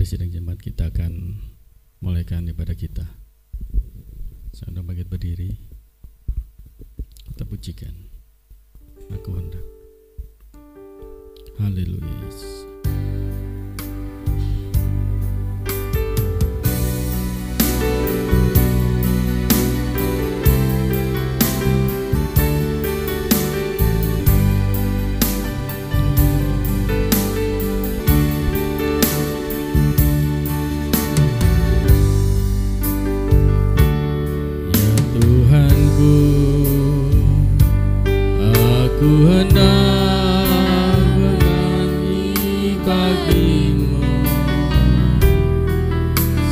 sidang jemaat kita akan mulaikan ibadah kita. Saya undang bangkit berdiri. Kita pujikan. Aku hendak. Haleluya. Aku hendak bernyanyi bagimu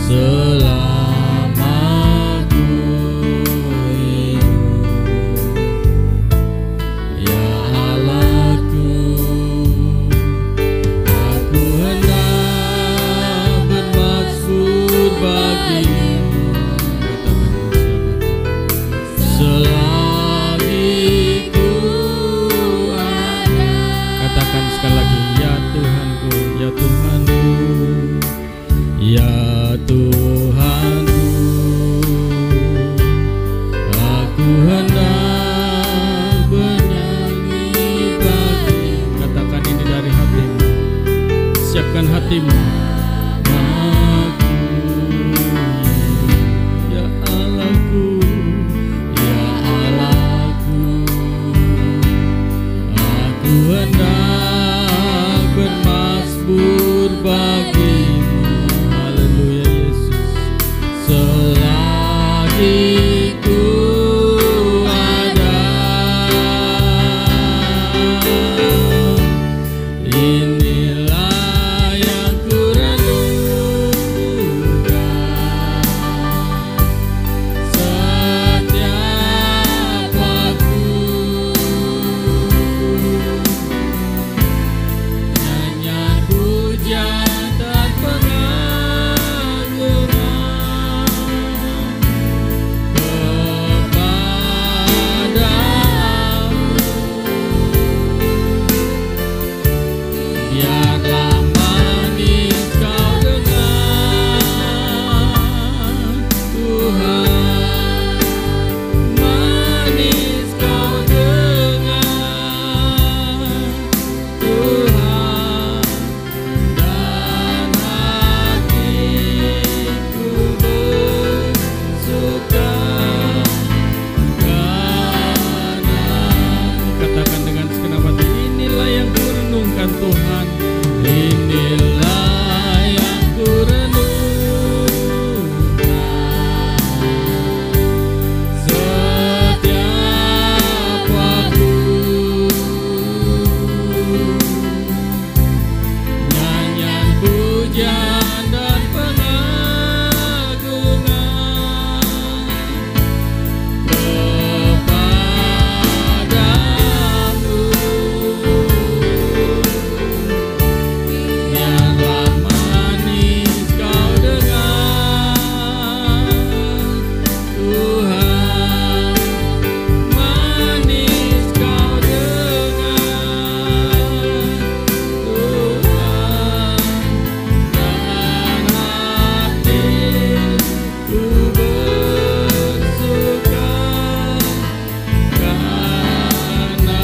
selama ku hidup, ya Allahku. Aku hendak bermazmur bagimu selagi katakan sekali lagi, ya Tuhanku, ya Tuhanku, ya Tuhanku. Aku hendak bernyanyi bagimu. Katakan ini dari hatimu. Siapkan hatimu. Aku, ya Allahku, ya Allahku. Aku hendak bermazmur bagimu. Haleluya Yesus. Selagi ku ada, inilah yang ku renungkan setiap waktu. Nyanyian pujian dan pengagungan kepadamu. Biarlah manis kau dengar, Tuhan, manis kau dengar, Tuhan, dan hatiku bersuka karena-Mu. Katakan dengan segenap hati, inilah yang ku renungkan Tuhan, inilah yang ku renungkan setiap waktu. Nyanyian pujian dan pengagungan kepadamu. Biarlah manis kau dengar, Tuhan, manis kau dengar, Tuhan, dan hatiku bersuka karena-Mu,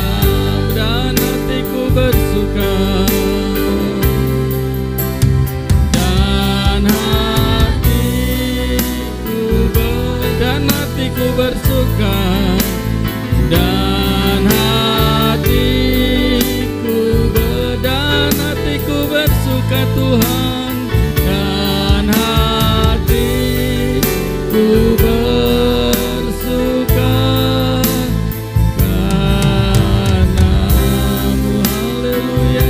dan hatiku bersuka, dan hatiku bersuka, dan hatiku bersuka Tuhan, dan hatiku bersuka karena-Mu. Haleluya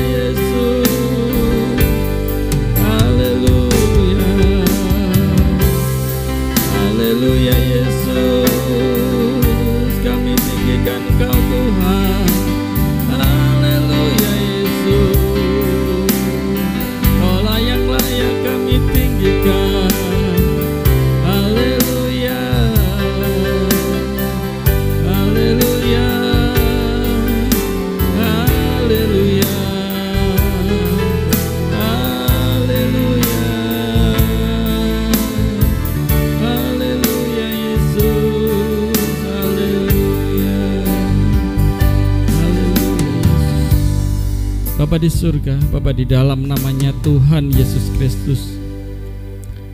Bapa di surga, Bapa di dalam namanya Tuhan Yesus Kristus,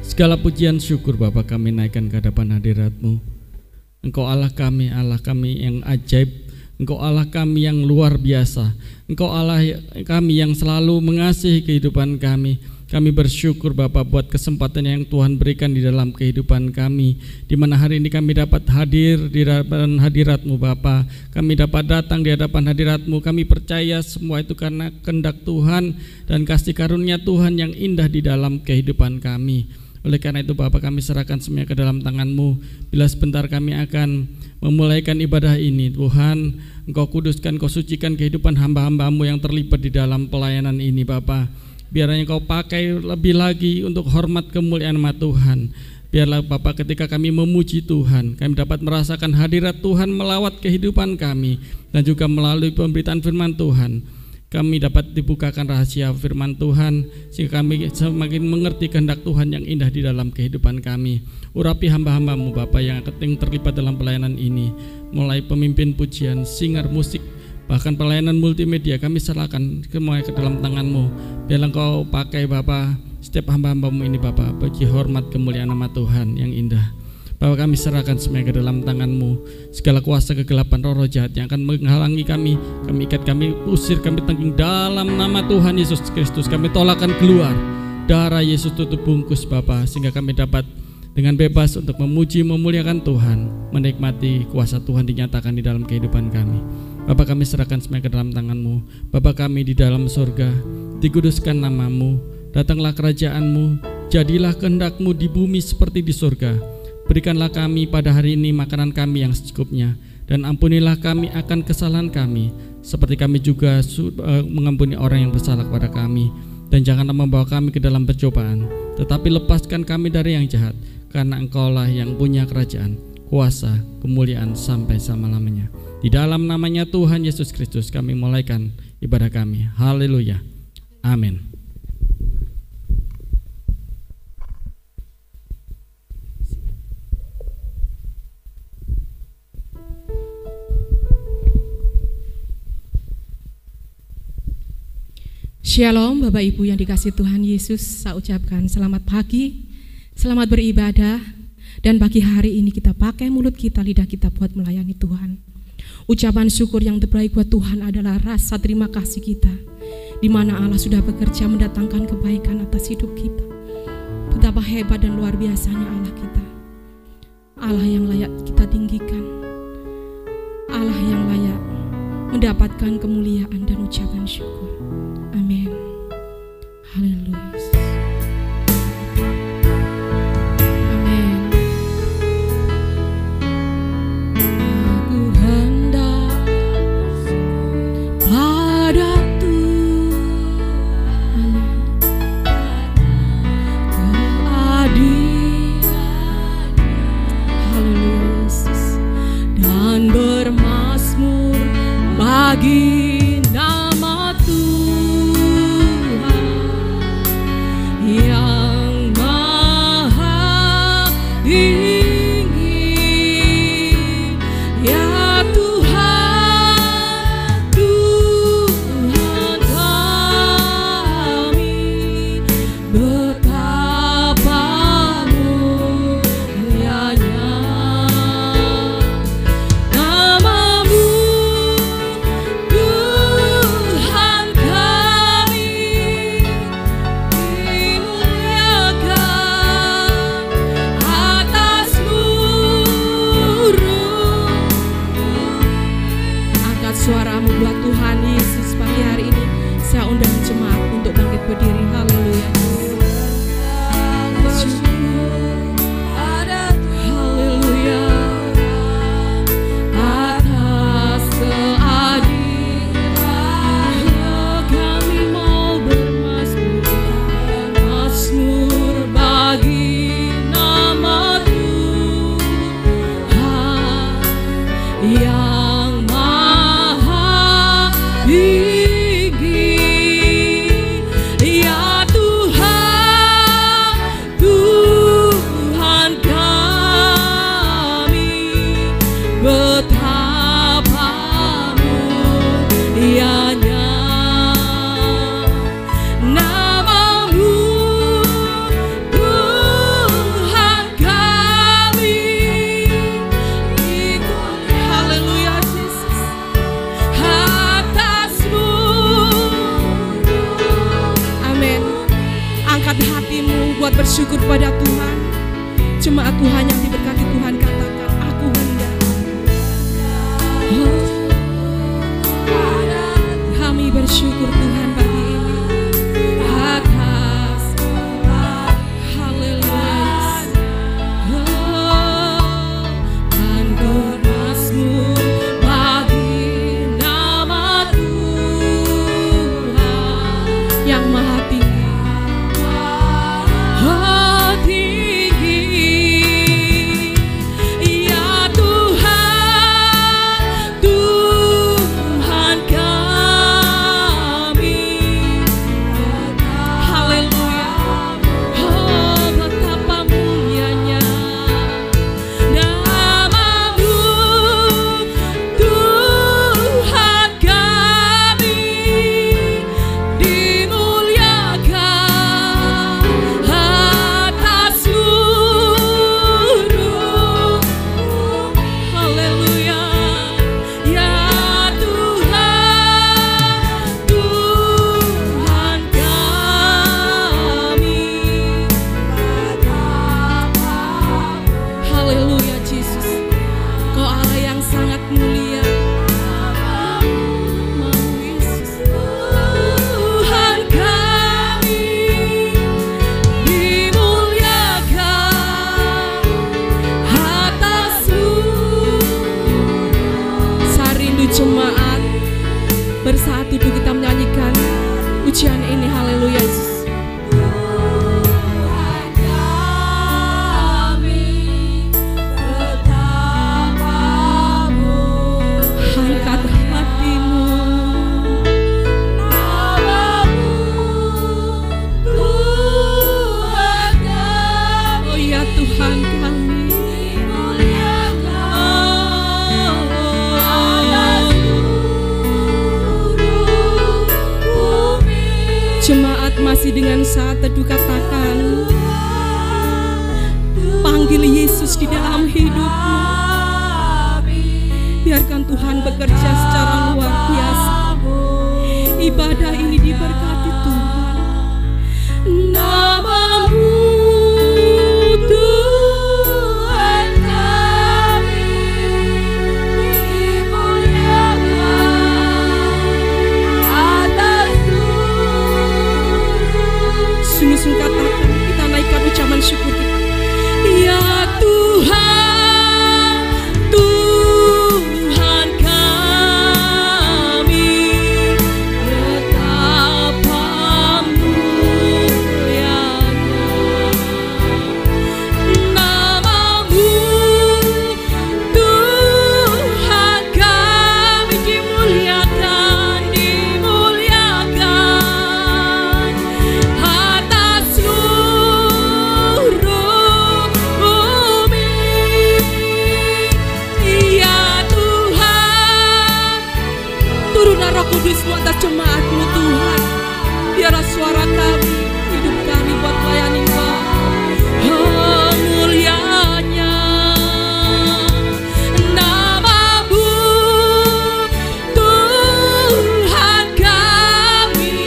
segala pujian syukur Bapa kami naikkan ke hadapan hadirat-Mu. Engkau Allah kami yang ajaib, Engkau Allah kami yang luar biasa, Engkau Allah kami yang selalu mengasihi kehidupan kami. Kami bersyukur Bapa buat kesempatan yang Tuhan berikan di dalam kehidupan kami, di mana hari ini kami dapat hadir di hadapan hadirat-Mu Bapa. Kami dapat datang di hadapan hadirat-Mu. Kami percaya semua itu karena kehendak Tuhan dan kasih karunia Tuhan yang indah di dalam kehidupan kami. Oleh karena itu Bapa, kami serahkan semuanya ke dalam tangan-Mu. Bila sebentar kami akan memulaikan ibadah ini, Tuhan, Engkau kuduskan, Engkau sucikan kehidupan hamba-hamba-Mu yang terlibat di dalam pelayanan ini Bapa. Biarlah Engkau pakai lebih lagi untuk hormat kemuliaan nama Tuhan. Biarlah Bapa, ketika kami memuji Tuhan, kami dapat merasakan hadirat Tuhan melawat kehidupan kami. Dan juga melalui pemberitaan firman Tuhan, kami dapat dibukakan rahasia firman Tuhan, sehingga kami semakin mengerti kehendak Tuhan yang indah di dalam kehidupan kami. Urapi hamba-hamba-Mu Bapa yang terlibat dalam pelayanan ini, mulai pemimpin pujian, singer, musik, bahkan pelayanan multimedia, kami serahkan semua ke dalam tangan-Mu. Biarlah Engkau pakai Bapa setiap hamba-hamba-Mu ini Bapa, bagi hormat kemuliaan nama Tuhan yang indah. Bapa, kami serahkan semuanya ke dalam tangan-Mu. Segala kuasa kegelapan roh jahat yang akan menghalangi kami ikat, kami usir, kami tanggung dalam nama Tuhan Yesus Kristus. Kami tolakkan keluar. Darah Yesus tutup bungkus Bapa, sehingga kami dapat dengan bebas untuk memuji, memuliakan Tuhan, menikmati kuasa Tuhan dinyatakan di dalam kehidupan kami. Bapa, kami serahkan semuanya ke dalam tangan-Mu. Bapa kami di dalam surga, dikuduskan nama-Mu, datanglah kerajaan-Mu, jadilah kehendak-Mu di bumi seperti di surga. Berikanlah kami pada hari ini makanan kami yang secukupnya, dan ampunilah kami akan kesalahan kami, seperti kami juga mengampuni orang yang bersalah kepada kami. Dan janganlah membawa kami ke dalam pencobaan, tetapi lepaskan kami dari yang jahat, karena Engkaulah yang punya kerajaan, kuasa, kemuliaan sampai selama-lamanya. Di dalam namanya Tuhan Yesus Kristus kami mulaikan ibadah kami. Haleluya. Amin. Shalom Bapak Ibu yang dikasihi Tuhan Yesus, saya ucapkan selamat pagi, selamat beribadah, dan pagi hari ini kita pakai mulut kita, lidah kita buat melayani Tuhan. Ucapan syukur yang terbaik buat Tuhan adalah rasa terima kasih kita, di mana Allah sudah bekerja mendatangkan kebaikan atas hidup kita. Betapa hebat dan luar biasanya Allah kita, Allah yang layak kita tinggikan, Allah yang layak mendapatkan kemuliaan dan ucapan syukur. Amin. Haleluya. Bagi nama Tuhan. bersyukur pada Tuhan. Jemaat Tuhan yang diberkati Tuhan, katakan aku hendak. Kami bersyukur Tuhan pagi ini atas haleluya anugerah-Mu bagi nama Tuhan yang maha tinggi. Jemaat bersatu kita menyanyikan pujian ini, haleluya Yesus. Angkat hatimu, oh ya Tuhan kami. Jemaat masih dengan saat teduh katakan, panggil Yesus di dalam hidupmu. Biarkan Tuhan bekerja secara luar biasa. Ibadah ini diberkati Tuhan. Nama-Mu Tuhan kami dimuliakan atas sungguh-sungguh katakan, kita naikkan ucapan syukur kita. Ya Tuhan, Tuhan kami, betapa mulianya nama-Mu. Tuhan kami dimuliakan, dimuliakan atas seluruh bumi. Ya Tuhan, turunlah Roh Kudus-Mu atas jemaat-Mu Tuhan. Biarlah suara kami, hidup kami buat melayani Engkau. Oh, mulianya nama-Mu Tuhan kami,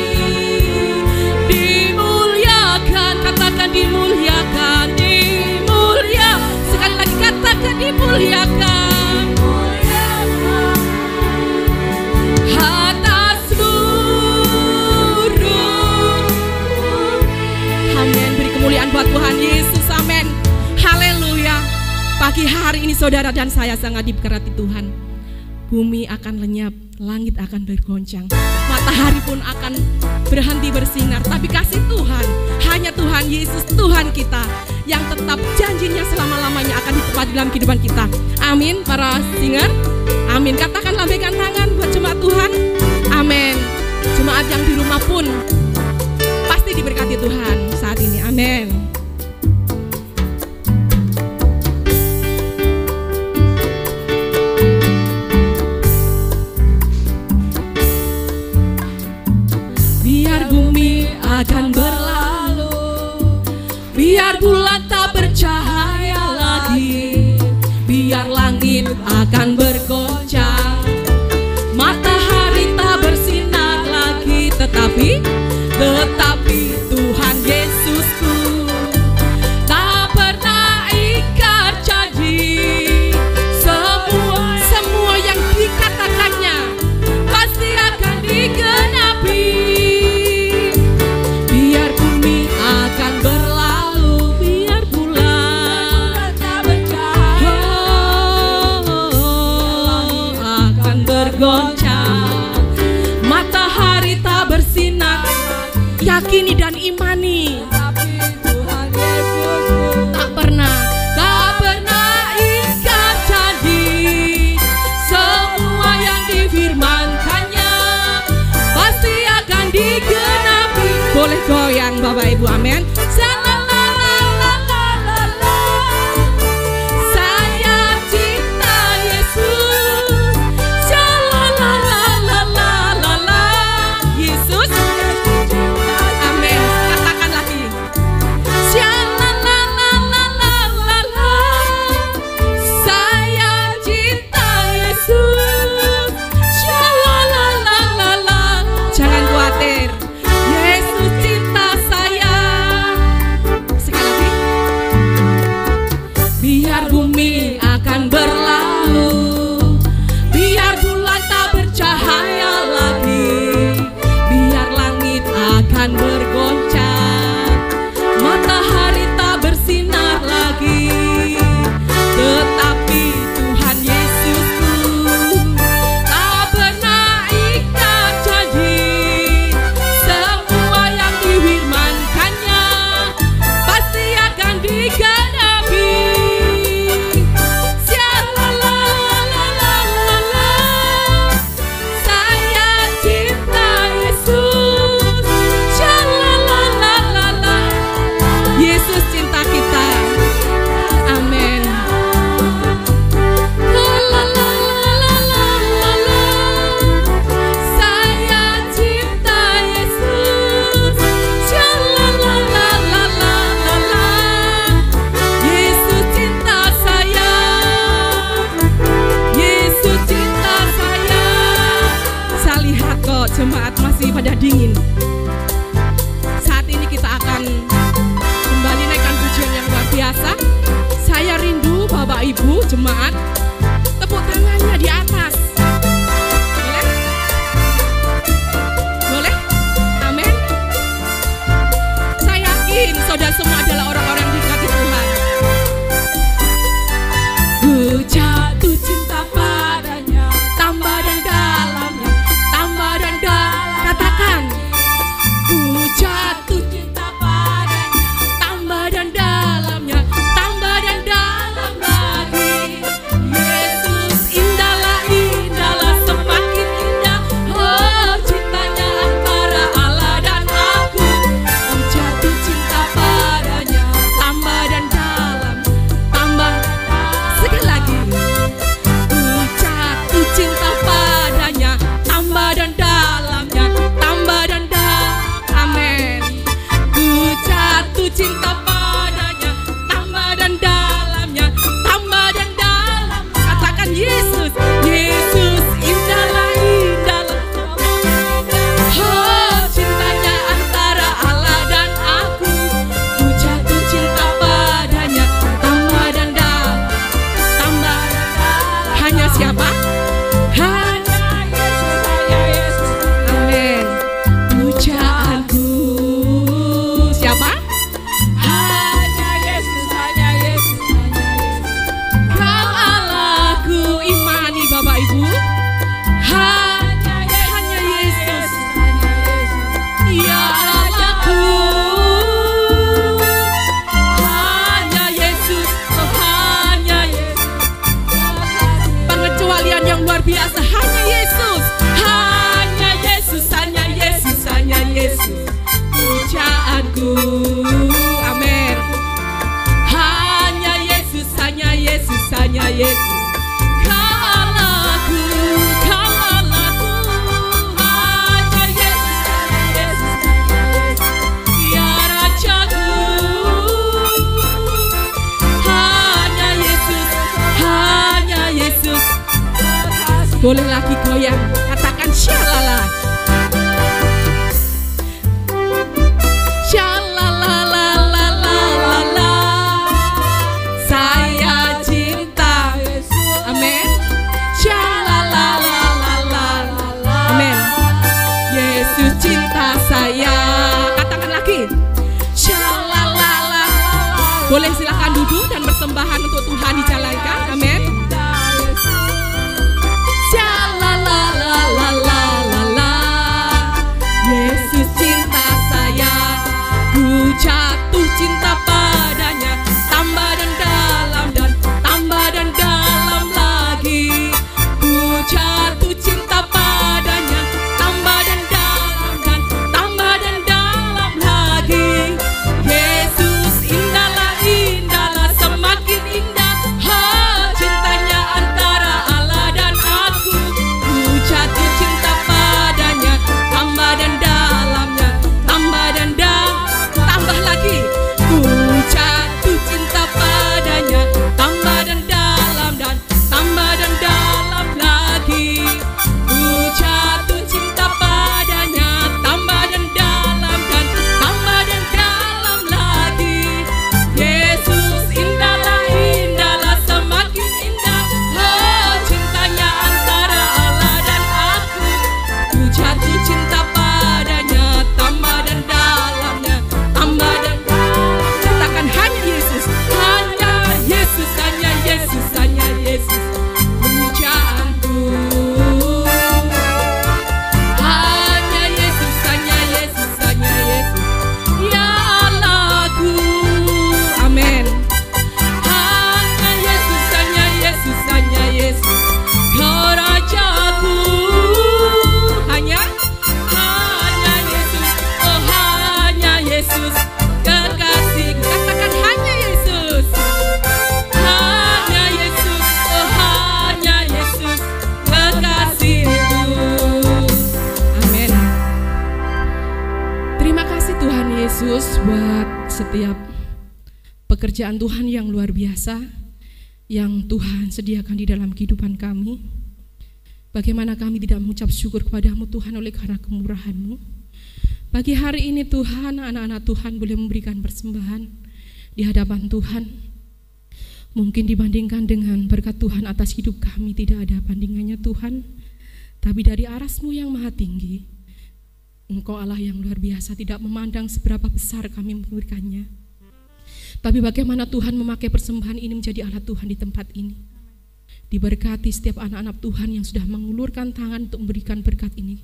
dimuliakan. Katakan dimuliakan, dimuliakan. Sekali lagi katakan dimuliakan. Atas seluruh. Amin. Beri kemuliaan buat Tuhan Yesus. Amin. Haleluya. Pagi hari ini saudara dan saya sangat diberkati Tuhan. Bumi akan lenyap, langit akan bergoncang, matahari pun akan berhenti bersinar. Tapi kasih Tuhan, hanya Tuhan Yesus, Tuhan kita, yang tetap janjinya selama-lamanya akan ditepati dalam kehidupan kita. Amin. Para singer, amin. Katakan, lambaikan tangan buat jemaat Tuhan. Amin. Jemaat yang di rumah pun pasti diberkati Tuhan saat ini. Amin. Biar bumi akan berlalu, biar bulan tak bercahaya lagi, biar langit akan bergoncang, matahari tak bersinar lagi, tetapi Tuhan Yesusku yakini dan imani. Tuhan Yesusku Tak pernah ingkar janji. Semua yang difirmankannya pasti akan digenapi. Boleh goyang Bapak Ibu, amin. Jemaat masih pada dingin. Saat ini kita akan kembali naikkan pujian yang luar biasa. Saya rindu Bapak Ibu jemaat tepuk tangannya di atas. Boleh? Boleh? Amin. Saya yakin saudara semua adalah orang-orang yang dikasihi Tuhan. Ku jatuh cinta padanya, tambah dan dalamnya, tambah dan katakan, ku jatuh cinta padanya, tambah dan dalamnya, tambah dan dalam lagi. Yesus indahlah, indahlah, semakin indah. Oh, cintanya antara Allah dan aku. Ku jatuh cinta padanya, tambah dan dalam, tambah. Sekali lagi, ku jatuh cinta padanya, tambah dan dalamnya, tambah dan amin. Ku jatuh cinta padanya, tambah dan dalamnya, tambah dan dalam. Katakan Yesus, Yesus indahlah, indahlah. Oh, cintanya antara Allah dan aku. Ku jatuh cinta padanya, tambah dan dalam, tambah. Hanya siapa? Hanya Yesus, hanya Yesus. Amin. Pujaanku siapa? Hanya Yesus, hanya Yesus, hanya Yesus. Kau Allahku, imani Bapak Ibu. Hanya Yesus, hanya Yesus. Ya Allahku. Hanya Yesus, oh hanya Yesus. Pengecualian yang luar biasa, hanya Yesus. Hanya Yesus, hanya Yesus, hanya Yesus. Pujaanku, amin. Hanya Yesus, hanya Yesus, hanya Yesus. Kau Allahku, kau Allahku. Hanya Yesus, hanya Yesus, hanya Yesus. Ya Rajaku. Hanya Yesus, hanya Yesus. Boleh lagi goyang, katakan shalala. Shalalalalala. Saya cinta Yesus. Amin. Shalalalalala. Amin. Yesus cinta saya. Katakan lagi. Shalalalalala. Boleh silakan duduk dan persembahan untuk Tuhan dijalankan. Amin. Shalalalalala. Yesus cinta saya. Yesus buat setiap pekerjaan Tuhan yang luar biasa yang Tuhan sediakan di dalam kehidupan kami. Bagaimana kami tidak mengucap syukur kepadamu Tuhan oleh karena kemurahan-Mu. Pagi hari ini Tuhan, anak-anak Tuhan boleh memberikan persembahan di hadapan Tuhan. Mungkin dibandingkan dengan berkat Tuhan atas hidup kami tidak ada bandingannya Tuhan. Tapi dari aras-Mu yang maha tinggi, Engkau Allah yang luar biasa, tidak memandang seberapa besar kami memberikannya. Tapi bagaimana Tuhan memakai persembahan ini menjadi alat Tuhan di tempat ini. Diberkati setiap anak-anak Tuhan yang sudah mengulurkan tangan untuk memberikan berkat ini,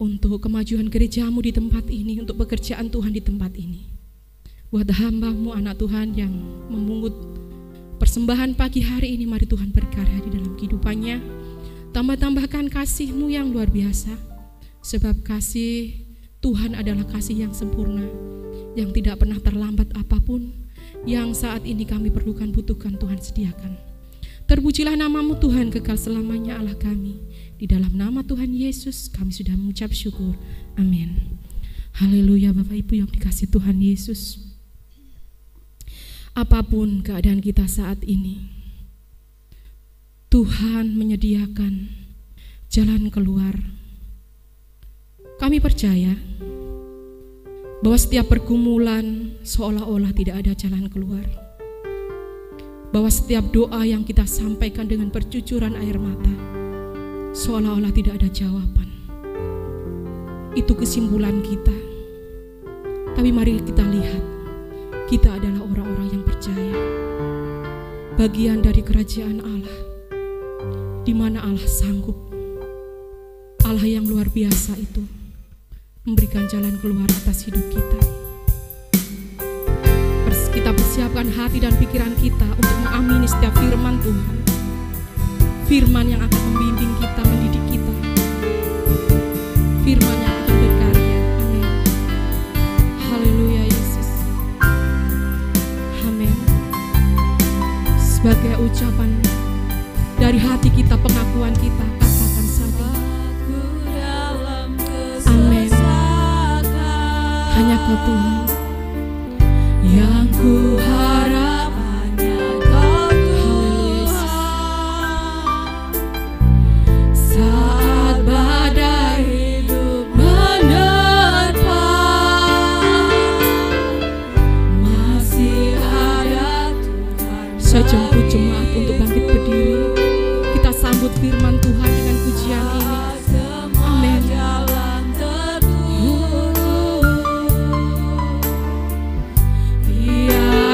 untuk kemajuan gereja-Mu di tempat ini, untuk pekerjaan Tuhan di tempat ini. Buat hamba-Mu anak Tuhan yang memungut persembahan pagi hari ini, mari Tuhan berkarya di dalam kehidupannya. Tambah-tambahkan kasih-Mu yang luar biasa, sebab kasih Tuhan adalah kasih yang sempurna, yang tidak pernah terlambat apapun, yang saat ini kami perlukan, butuhkan, Tuhan sediakan. Terpujilah nama-Mu Tuhan kekal selamanya Allah kami. Di dalam nama Tuhan Yesus kami sudah mengucap syukur. Amin. Haleluya. Bapak Ibu yang dikasihi Tuhan Yesus, apapun keadaan kita saat ini, Tuhan menyediakan jalan keluar. Kami percaya bahwa setiap pergumulan seolah-olah tidak ada jalan keluar. Bahwa setiap doa yang kita sampaikan dengan percucuran air mata seolah-olah tidak ada jawaban. Itu kesimpulan kita. Tapi mari kita lihat, kita adalah orang-orang yang percaya, bagian dari kerajaan Allah, di mana Allah sanggup, Allah yang luar biasa itu memberikan jalan keluar atas hidup kita. Kita persiapkan hati dan pikiran kita untuk mengamini setiap firman Tuhan, firman yang akan membimbing kita, mendidik kita, firman yang akan berkarya. Amin. Haleluya Yesus. Amin. Sebagai ucapan dari hati kita, pengakuan kita, katakan saat ini, amin. Hanya Kau Tuhan yang ku harap, hanya Kau Tuhan. Saat badai hidup menerpa, masih ada Tuhan. Saya jemput jemaat untuk bangkit berdiri. Kita sambut firman Tuhan dengan pujian ini. Amin. Yeah.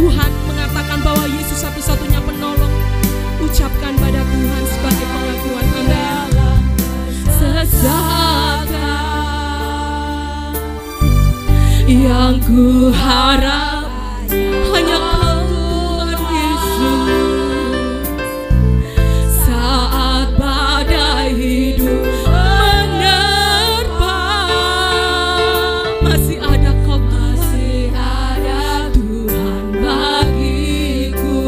Tuhan mengatakan bahwa Yesus satu-satunya penolong, ucapkan pada Tuhan sebagai pengakuan. Amin. Sesakan yang ku harap hanya Kau Tuhan Yesus. Saat badai hidup menerpa, masih ada Kau, masih ada Tuhan bagiku.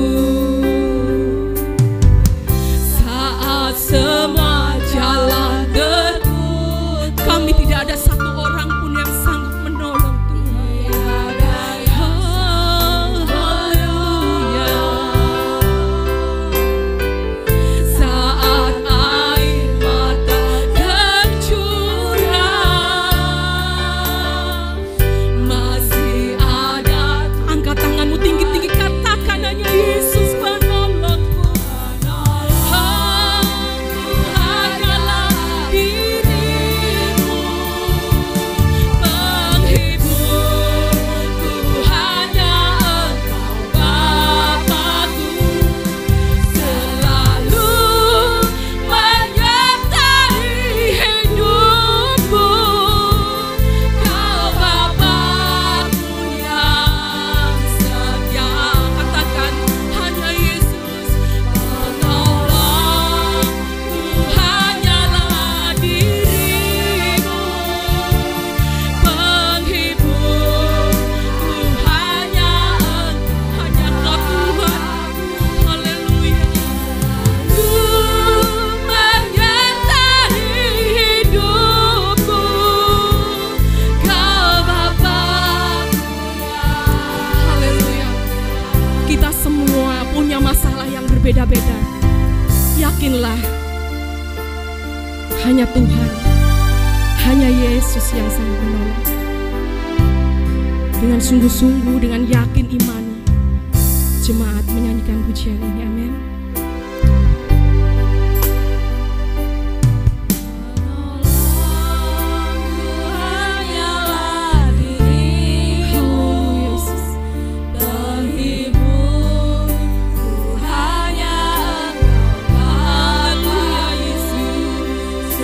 Saat semua jalan tertutup, kami tidak ada satu orang pun yang sanggup menolong Tuhan. Haleluya. Saat air mata tercurah, masih ada. Angkat tanganmu tinggi-tinggi, katakan hanya Yesus menolongku. Hanyalah dirimu penghiburku, hanya Engkau Bapa-Ku, selalu menyertai hidupku. Kau Bapa-Ku yang setia. Katakan hanya Yesus menolongku, hanyalah dirimu penghiburku, hanya Engkau, hanya Kau Tuhan. Haleluya. Ku menyertai hidupku, Kau Bapa-Ku. Haleluya. Kita semua punya masalah yang berbeda-beda. Yakinlah, hanya Tuhan, hanya Yesus yang sanggup menolong. Dengan sungguh-sungguh, dengan yakin imani, jemaat menyanyikan pujian ini. Amin. Haleluya, Yesus. Haleluya, Yesus.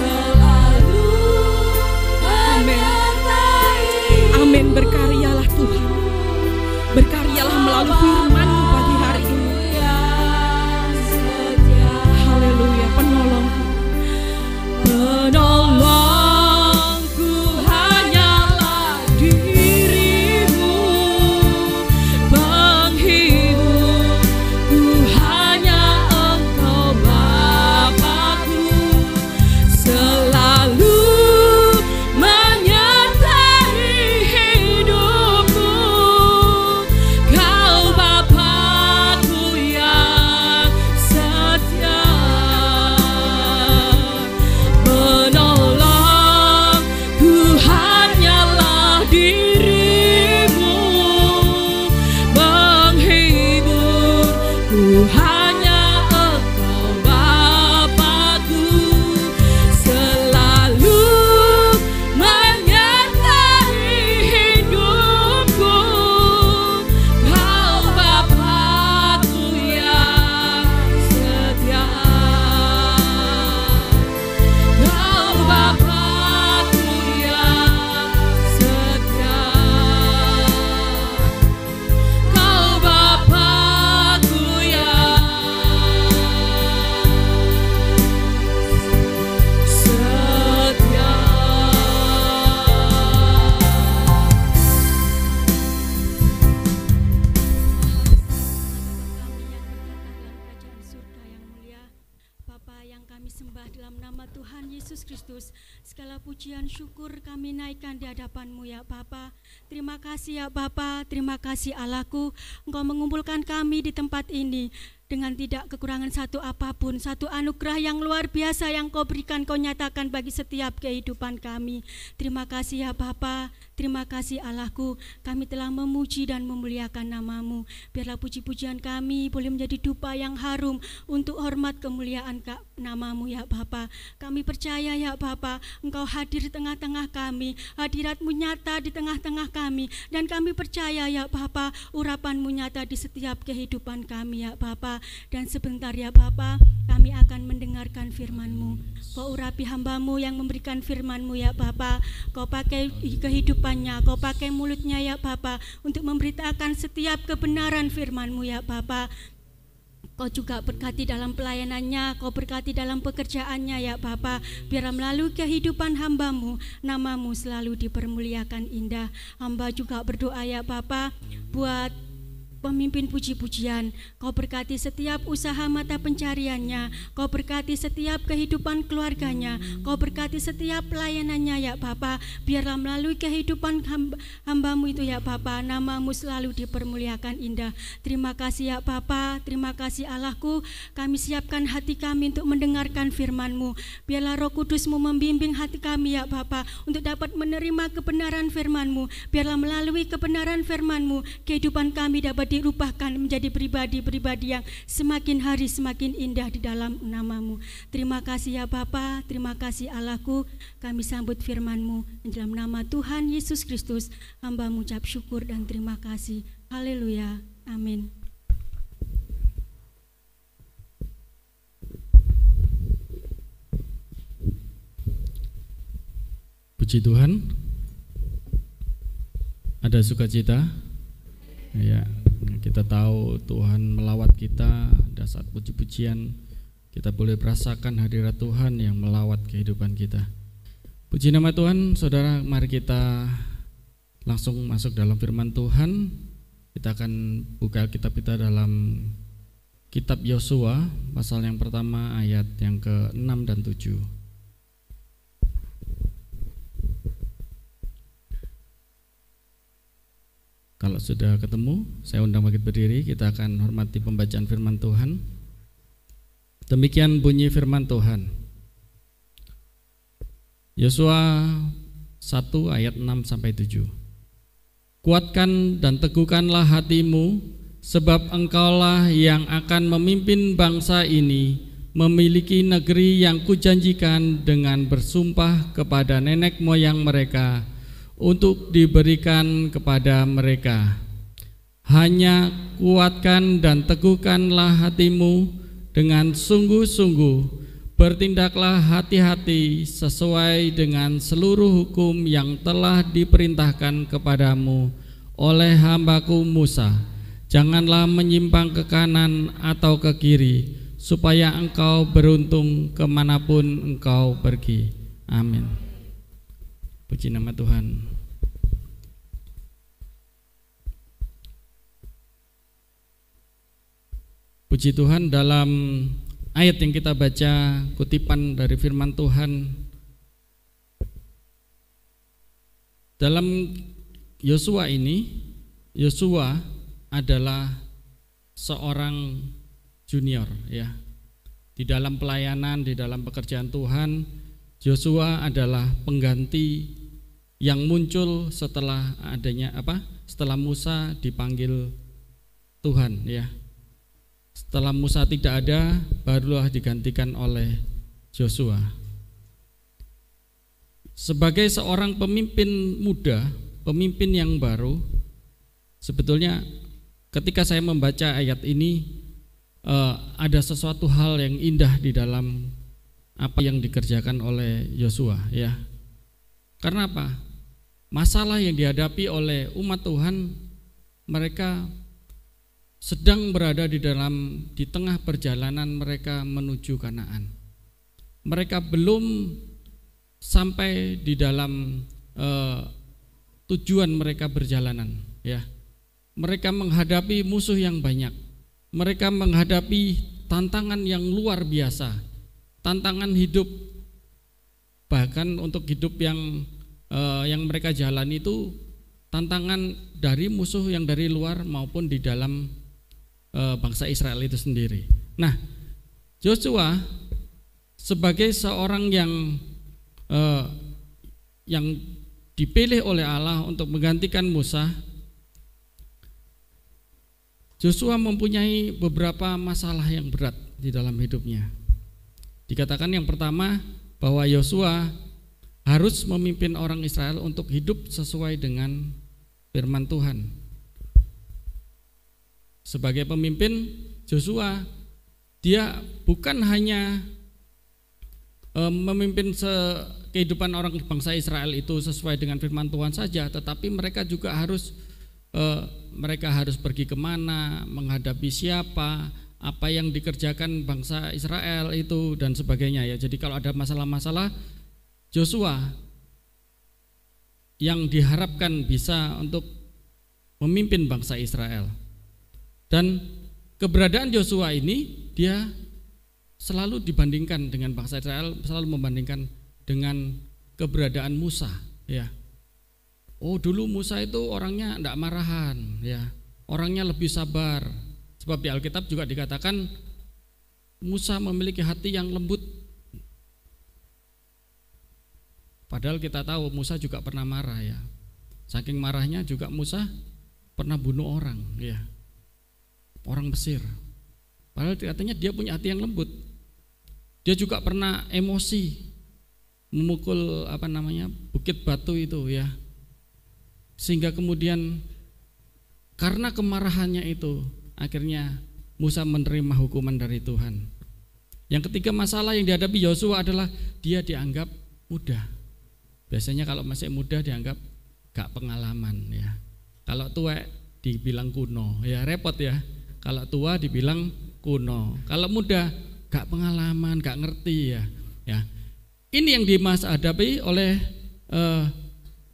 Amin. Berkaryalah Tuhan, berkaryalah melalui firman-Mu pagi hari ini. Haleluya. Penolongku, penolongku hanyalah dirimu, penghiburku hanya Engkau Bapa-Ku, selalu menyertai hidupku. Kau Bapa-Ku yang setia, penolongku hanyalah dirimu, penghiburku hanya Engkau Bapa-Ku, selalu menyertai hidupku. Kau Bapa-Ku yang setia, Kau Bapa-Ku yang setia, Kau Bapa-Ku yang setia. Kami yang berkata dalam kerajaan surga yang mulia, Bapa yang kami sembah dalam nama Tuhan Yesus Kristus, segala pujian syukur kami naikkan di hadapan-Mu ya Bapa. Terima kasih ya Bapa, terima kasih Allahku, Engkau mengumpulkan kami di tempat ini dengan tidak kekurangan satu apapun, satu anugerah yang luar biasa yang Kau berikan, Kau nyatakan bagi setiap kehidupan kami. Terima kasih ya Bapa, terima kasih Allahku, kami telah memuji dan memuliakan nama-Mu. Biarlah puji-pujian kami boleh menjadi dupa yang harum untuk hormat kemuliaan nama-Mu ya Bapa. Kami percaya ya Bapa, Engkau hadir di tengah-tengah kami, hadirat-Mu nyata di tengah-tengah kami, dan kami percaya ya Bapa, urapan-Mu nyata di setiap kehidupan kami ya Bapa. Dan sebentar ya Bapa, kami akan mendengarkan firman-Mu. Kau urapi hamba-Mu yang memberikan firman-Mu ya Bapa. Kau pakai kehidupannya, Kau pakai mulutnya ya Bapa, untuk memberitakan setiap kebenaran firman-Mu ya Bapa. Kau juga berkati dalam pelayanannya, Kau berkati dalam pekerjaannya ya Bapa. Biar melalui kehidupan hamba-Mu, nama-Mu selalu dipermuliakan indah. Hamba juga berdoa ya Bapa buat pemimpin puji-pujian. Kau berkati setiap usaha mata pencariannya, Kau berkati setiap kehidupan keluarganya, Kau berkati setiap pelayanannya ya Bapa. Biarlah melalui kehidupan hamba-Mu itu ya Bapa, nama-Mu selalu dipermuliakan indah. Terima kasih ya Bapa, terima kasih Allahku. Kami siapkan hati kami untuk mendengarkan firman-Mu. Biarlah Roh Kudus-Mu membimbing hati kami ya Bapa, untuk dapat menerima kebenaran firman-Mu. Biarlah melalui kebenaran firman-Mu, kehidupan kami dapat dirubahkan menjadi pribadi-pribadi yang semakin hari semakin indah di dalam nama-Mu. Terima kasih ya Bapa, terima kasih Allahku. Kami sambut firman-Mu dalam nama Tuhan Yesus Kristus. Hamba mengucap syukur dan terima kasih. Haleluya, amin. Puji Tuhan. Ada sukacita? Ya. Kita tahu Tuhan melawat kita, dan saat puji-pujian kita boleh merasakan hadirat Tuhan yang melawat kehidupan kita. Puji nama Tuhan. Saudara, mari kita langsung masuk dalam firman Tuhan. Kita akan buka kitab kita dalam kitab Yosua, pasal yang pertama ayat yang ke-6 dan 7. Kalau sudah ketemu, saya undang bangkit berdiri. Kita akan hormati pembacaan firman Tuhan. Demikian bunyi firman Tuhan. Yosua 1 ayat 6 sampai 7. Kuatkan dan teguhkanlah hatimu, sebab engkaulah yang akan memimpin bangsa ini memiliki negeri yang kujanjikan dengan bersumpah kepada nenek moyang mereka, untuk diberikan kepada mereka. Hanya kuatkan dan teguhkanlah hatimu dengan sungguh-sungguh, bertindaklah hati-hati sesuai dengan seluruh hukum yang telah diperintahkan kepadamu oleh hambaku Musa. Janganlah menyimpang ke kanan atau ke kiri, supaya engkau beruntung kemanapun engkau pergi. Amin. Puji nama Tuhan. Puji Tuhan, dalam ayat yang kita baca, kutipan dari firman Tuhan dalam Yosua ini. Yosua adalah seorang junior ya. Di dalam pelayanan, di dalam pekerjaan Tuhan, Yosua adalah pengganti yang muncul setelah adanya setelah Musa dipanggil Tuhan ya. Setelah Musa tidak ada, barulah digantikan oleh Yosua. Sebagai seorang pemimpin muda, pemimpin yang baru, sebetulnya ketika saya membaca ayat ini ada sesuatu hal yang indah di dalam apa yang dikerjakan oleh Yosua ya. Karena apa? Masalah yang dihadapi oleh umat Tuhan, mereka sedang berada di tengah perjalanan mereka menuju Kanaan. Mereka belum sampai di dalam tujuan mereka berjalanan ya. Mereka menghadapi musuh yang banyak. Mereka menghadapi tantangan yang luar biasa. Tantangan hidup, bahkan untuk hidup yang mereka jalani itu tantangan dari musuh yang dari luar maupun di dalam bangsa Israel itu sendiri. Nah, Yosua sebagai seorang yang dipilih oleh Allah untuk menggantikan Musa, Yosua mempunyai beberapa masalah yang berat di dalam hidupnya. Dikatakan yang pertama bahwa Yosua harus memimpin orang Israel untuk hidup sesuai dengan firman Tuhan. Sebagai pemimpin, Yosua dia bukan hanya memimpin kehidupan orang bangsa Israel itu sesuai dengan firman Tuhan saja, tetapi mereka juga harus pergi kemana, menghadapi siapa, apa yang dikerjakan bangsa Israel itu dan sebagainya ya. Jadi kalau ada masalah-masalah, Yosua yang diharapkan bisa untuk memimpin bangsa Israel. Dan keberadaan Yosua ini dia selalu dibandingkan dengan bangsa Israel, selalu membandingkan dengan keberadaan Musa ya. Oh, dulu Musa itu orangnya tidak marahan ya, orangnya lebih sabar. Sebab di Alkitab juga dikatakan Musa memiliki hati yang lembut. Padahal kita tahu Musa juga pernah marah ya. Saking marahnya juga Musa pernah bunuh orang ya, orang Mesir. Padahal katanya dia punya hati yang lembut. Dia juga pernah emosi, memukul bukit batu itu ya. Sehingga kemudian karena kemarahannya itu akhirnya Musa menerima hukuman dari Tuhan. Yang ketiga masalah yang dihadapi Yosua adalah dia dianggap muda. Biasanya kalau masih muda dianggap gak pengalaman ya. Kalau tua dibilang kuno ya, repot ya. Kalau tua dibilang kuno, kalau muda gak pengalaman, gak ngerti ya. Ini yang dihadapi oleh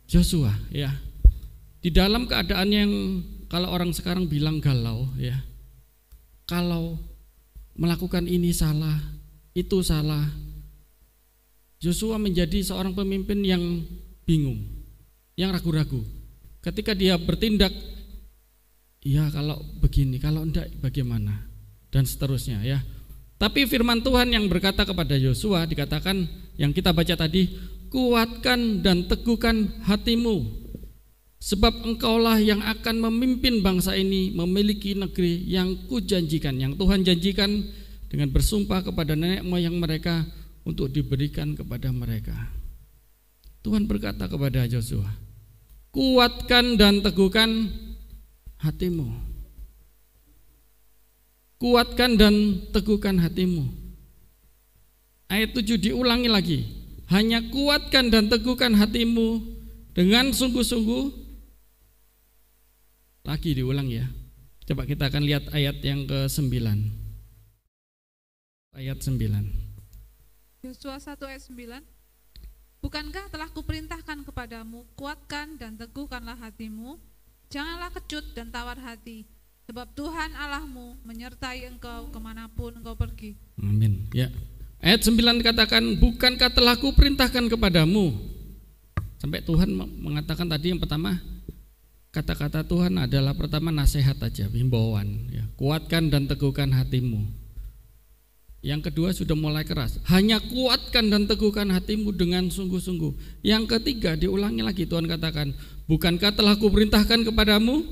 Yosua ya. Di dalam keadaan yang kalau orang sekarang bilang galau ya, kalau melakukan ini salah, itu salah, Yosua menjadi seorang pemimpin yang bingung, yang ragu-ragu. Ketika dia bertindak, ya kalau begini, kalau enggak bagaimana, dan seterusnya ya. Tapi firman Tuhan yang berkata kepada Yosua dikatakan yang kita baca tadi, kuatkan dan teguhkan hatimu, sebab engkaulah yang akan memimpin bangsa ini memiliki negeri yang kujanjikan, yang Tuhan janjikan dengan bersumpah kepada nenek moyang mereka untuk diberikan kepada mereka. Tuhan berkata kepada Yosua, kuatkan dan teguhkan hatimu. Kuatkan dan teguhkan hatimu. Ayat 7 diulangi lagi. Hanya kuatkan dan teguhkan hatimu dengan sungguh-sungguh. Lagi diulang ya. Coba kita akan lihat ayat yang ke-9. Ayat 9. Yosua 1 ayat 9. Bukankah telah kuperintahkan kepadamu, kuatkan dan teguhkanlah hatimu, janganlah kecut dan tawar hati, sebab Tuhan Allahmu menyertai engkau kemanapun engkau pergi. Amin. Ya. Ayat 9 katakan, bukankah telah kuperintahkan kepadamu. Sampai Tuhan mengatakan tadi yang pertama, kata-kata Tuhan adalah pertama nasihat aja, himbauan ya. Kuatkan dan teguhkan hatimu. Yang kedua sudah mulai keras, hanya kuatkan dan teguhkan hatimu dengan sungguh-sungguh. Yang ketiga diulangi lagi, Tuhan katakan, bukankah telah kuperintahkan kepadamu,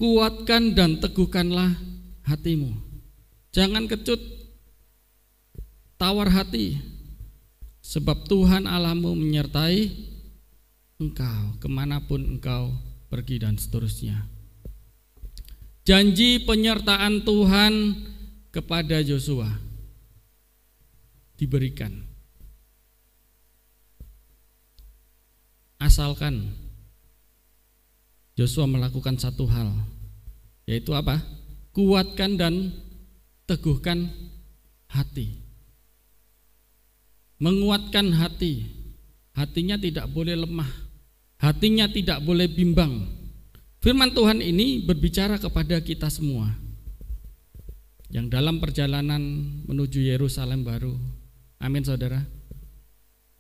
kuatkan dan teguhkanlah hatimu. Jangan kecut, tawar hati, sebab Tuhan Allahmu menyertai engkau kemanapun engkau pergi dan seterusnya. Janji penyertaan Tuhan kepada Yosua diberikan, asalkan Yosua melakukan satu hal, yaitu apa? Kuatkan dan teguhkan hati. Menguatkan hati, hatinya tidak boleh lemah, hatinya tidak boleh bimbang. Firman Tuhan ini berbicara kepada kita semua yang dalam perjalanan menuju Yerusalem baru. Amin saudara.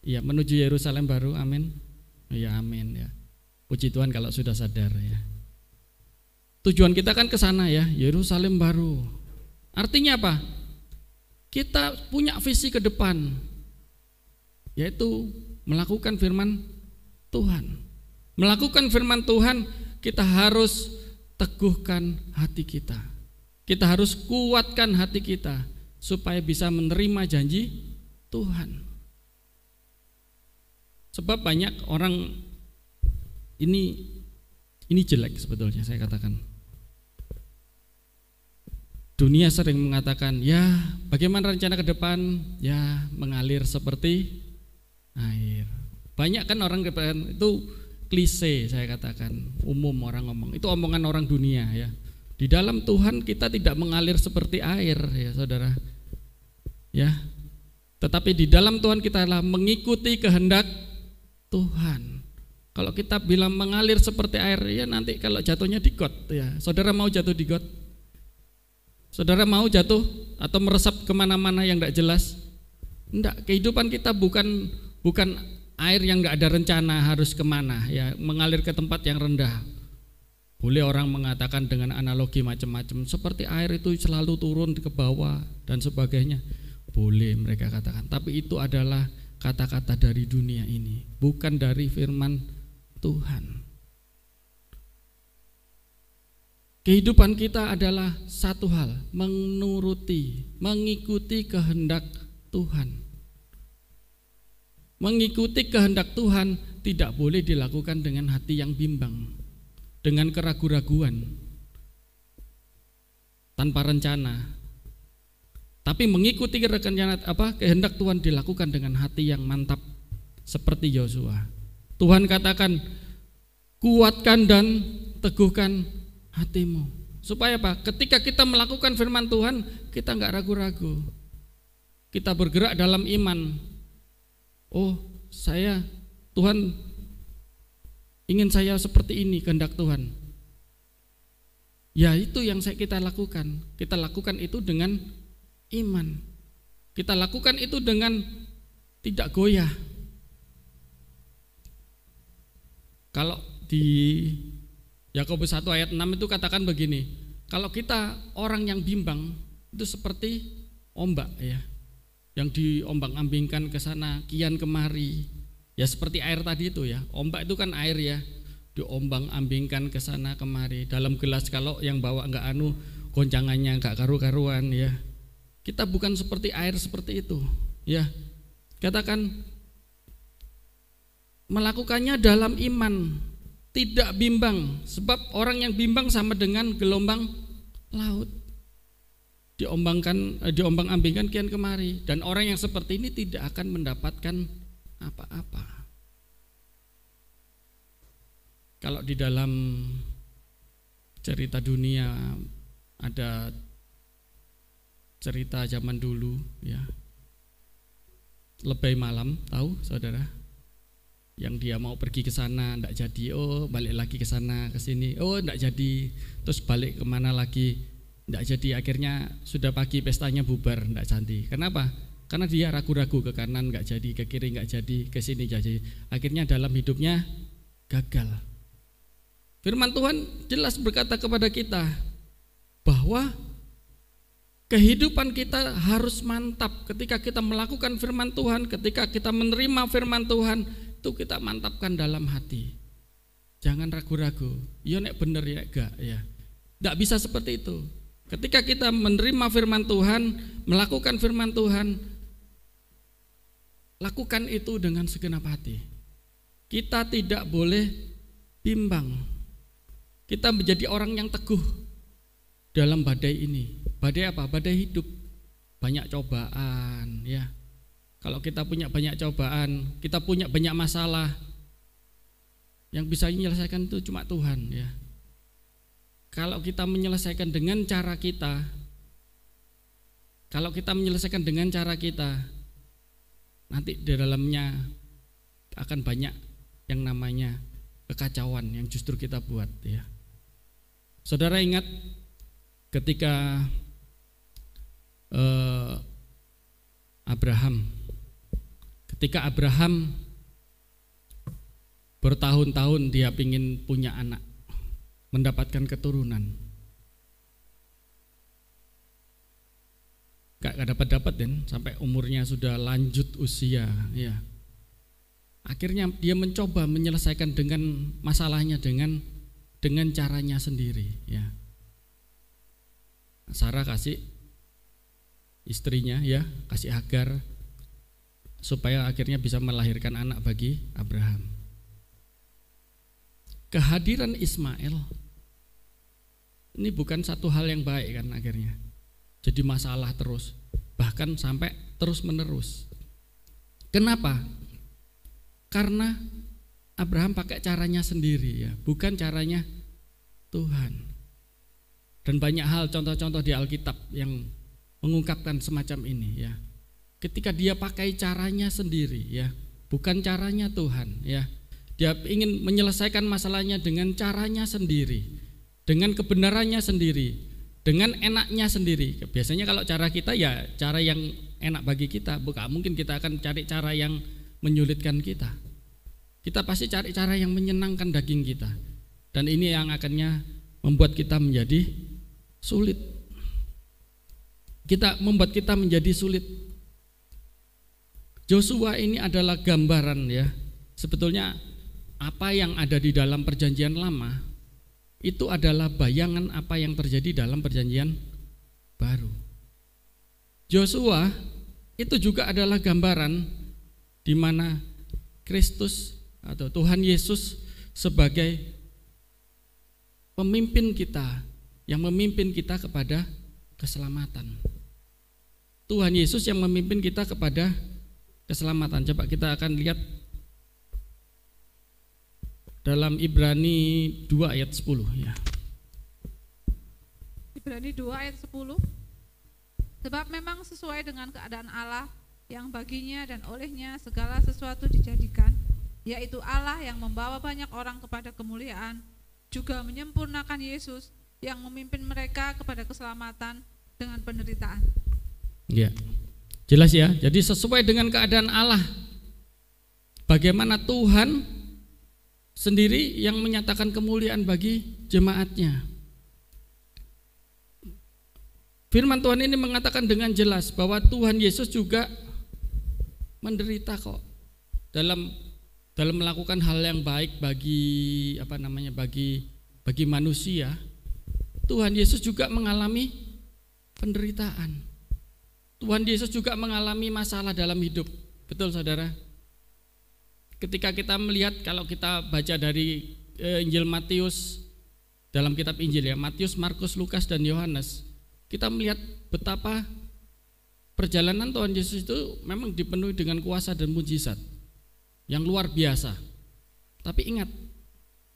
Iya, menuju Yerusalem baru. Amin. Ya, amin ya. Puji Tuhan kalau sudah sadar ya. tujuan kita kan ke sana ya, Yerusalem baru. Artinya apa? Kita punya visi ke depan, yaitu melakukan firman Tuhan. Melakukan firman Tuhan, kita harus teguhkan hati kita. Kita harus kuatkan hati kita supaya bisa menerima janji Tuhan. Sebab banyak orang ini jelek sebetulnya, saya katakan. Dunia sering mengatakan, ya bagaimana rencana ke depan? Ya mengalir seperti air. Banyak kan orang itu klise, saya katakan, umum orang ngomong. Itu omongan orang dunia ya. Di dalam Tuhan kita tidak mengalir seperti air ya saudara. Ya. Tetapi di dalam Tuhan kita adalah mengikuti kehendak Tuhan. Kalau kita bilang mengalir seperti air, ya nanti kalau jatuhnya di got ya. Saudara mau jatuh di got? Saudara mau jatuh atau meresap kemana-mana yang tidak jelas? Enggak, kehidupan kita bukan air yang enggak ada rencana harus kemana ya, mengalir ke tempat yang rendah. Boleh orang mengatakan dengan analogi macam-macam, seperti air itu selalu turun ke bawah dan sebagainya. Boleh mereka katakan, tapi itu adalah kata-kata dari dunia ini, bukan dari firman Tuhan. Kehidupan kita adalah satu hal, mengikuti kehendak Tuhan. Mengikuti kehendak Tuhan tidak boleh dilakukan dengan hati yang bimbang, dengan keraguan-raguan, tanpa rencana. Tapi mengikuti kehendak Tuhan dilakukan dengan hati yang mantap, seperti Yosua. Tuhan katakan, kuatkan dan teguhkan hatimu. Supaya apa? Ketika kita melakukan firman Tuhan, kita enggak ragu-ragu. Kita bergerak dalam iman. Oh, Tuhan ingin saya seperti ini kehendak Tuhan. Ya itu yang kita lakukan. Kita lakukan itu dengan iman. Kita lakukan itu dengan tidak goyah. Kalau di Yakobus 1 ayat 6 itu katakan begini, kalau kita orang yang bimbang itu seperti ombak ya, yang diombang-ambingkan ke sana kian kemari, ya seperti air tadi itu ya. Ombak itu kan air ya, diombang-ambingkan ke sana kemari. Dalam gelas kalau yang bawa enggak goncangannya enggak karu-karuan ya. Kita bukan seperti air seperti itu ya. Katakan melakukannya dalam iman, tidak bimbang, sebab orang yang bimbang sama dengan gelombang laut, diombang-ambingkan kian kemari, dan orang yang seperti ini tidak akan mendapatkan apa-apa. Kalau di dalam cerita dunia ada cerita zaman dulu ya, lebay malam, tahu saudara? Yang dia mau pergi ke sana enggak jadi, oh balik lagi ke sana ke sini, oh enggak jadi, terus balik kemana lagi enggak jadi, akhirnya sudah pagi pestanya bubar, enggak jadi. Kenapa? Karena dia ragu-ragu, ke kanan enggak jadi, ke kiri enggak jadi, ke sini jadi, akhirnya dalam hidupnya gagal. Firman Tuhan jelas berkata kepada kita bahwa kehidupan kita harus mantap ketika kita melakukan firman Tuhan, ketika kita menerima firman Tuhan, itu kita mantapkan dalam hati. Jangan ragu-ragu. Ya nek bener ya enggak ya. Enggak bisa seperti itu. Ketika kita menerima firman Tuhan, melakukan firman Tuhan, lakukan itu dengan segenap hati. Kita tidak boleh bimbang. Kita menjadi orang yang teguh dalam badai ini. Badai apa? Badai hidup. Banyak cobaan ya. Kalau kita punya banyak cobaan, kita punya banyak masalah, yang bisa menyelesaikan itu cuma Tuhan ya. Kalau kita menyelesaikan dengan cara kita, nanti di dalamnya akan banyak yang namanya kekacauan yang justru kita buat ya. Saudara ingat ketika Abraham bertahun-tahun dia ingin punya anak, mendapatkan keturunan. Gak dapat kan, sampai umurnya sudah lanjut usia, ya. Akhirnya dia mencoba menyelesaikan dengan masalahnya dengan caranya sendiri, ya. Sarah kasih istrinya, ya, kasih Hagar supaya akhirnya bisa melahirkan anak bagi Abraham. Kehadiran Ismail ini bukan satu hal yang baik kan akhirnya. Jadi masalah terus, bahkan sampai terus menerus. Kenapa? Karena Abraham pakai caranya sendiri, ya, bukan caranya Tuhan. Dan banyak hal contoh-contoh di Alkitab yang mengungkapkan semacam ini, ya. Ketika dia pakai caranya sendiri, ya, bukan caranya Tuhan, ya. Dia ingin menyelesaikan masalahnya dengan caranya sendiri, dengan kebenarannya sendiri, dengan enaknya sendiri. Biasanya kalau cara kita ya cara yang enak bagi kita, bukan mungkin kita akan cari cara yang menyulitkan kita. Kita pasti cari cara yang menyenangkan daging kita. Dan ini yang akannya membuat kita menjadi sulit. Membuat kita menjadi sulit. Yosua ini adalah gambaran, ya. Sebetulnya apa yang ada di dalam perjanjian lama itu adalah bayangan apa yang terjadi dalam perjanjian baru. Yosua itu juga adalah gambaran di mana Kristus atau Tuhan Yesus sebagai pemimpin kita, yang memimpin kita kepada keselamatan. Tuhan Yesus yang memimpin kita kepada keselamatan. Coba kita akan lihat dalam Ibrani 2 ayat 10, ya. Ibrani 2 ayat 10. Sebab memang sesuai dengan keadaan Allah yang baginya dan olehnya segala sesuatu dijadikan, yaitu Allah yang membawa banyak orang kepada kemuliaan, juga menyempurnakan Yesus yang memimpin mereka kepada keselamatan dengan penderitaan. Ya, jelas ya. Jadi sesuai dengan keadaan Allah, bagaimana Tuhan sendiri yang menyatakan kemuliaan bagi jemaatnya. Firman Tuhan ini mengatakan dengan jelas bahwa Tuhan Yesus juga menderita kok dalam melakukan hal yang baik bagi bagi manusia. Tuhan Yesus juga mengalami penderitaan. Tuhan Yesus juga mengalami masalah dalam hidup. Betul saudara? Ketika kita melihat, kalau kita baca dari Injil Matius, dalam kitab Injil, ya, Matius, Markus, Lukas, dan Yohanes, kita melihat betapa perjalanan Tuhan Yesus itu memang dipenuhi dengan kuasa dan mujizat yang luar biasa. Tapi ingat,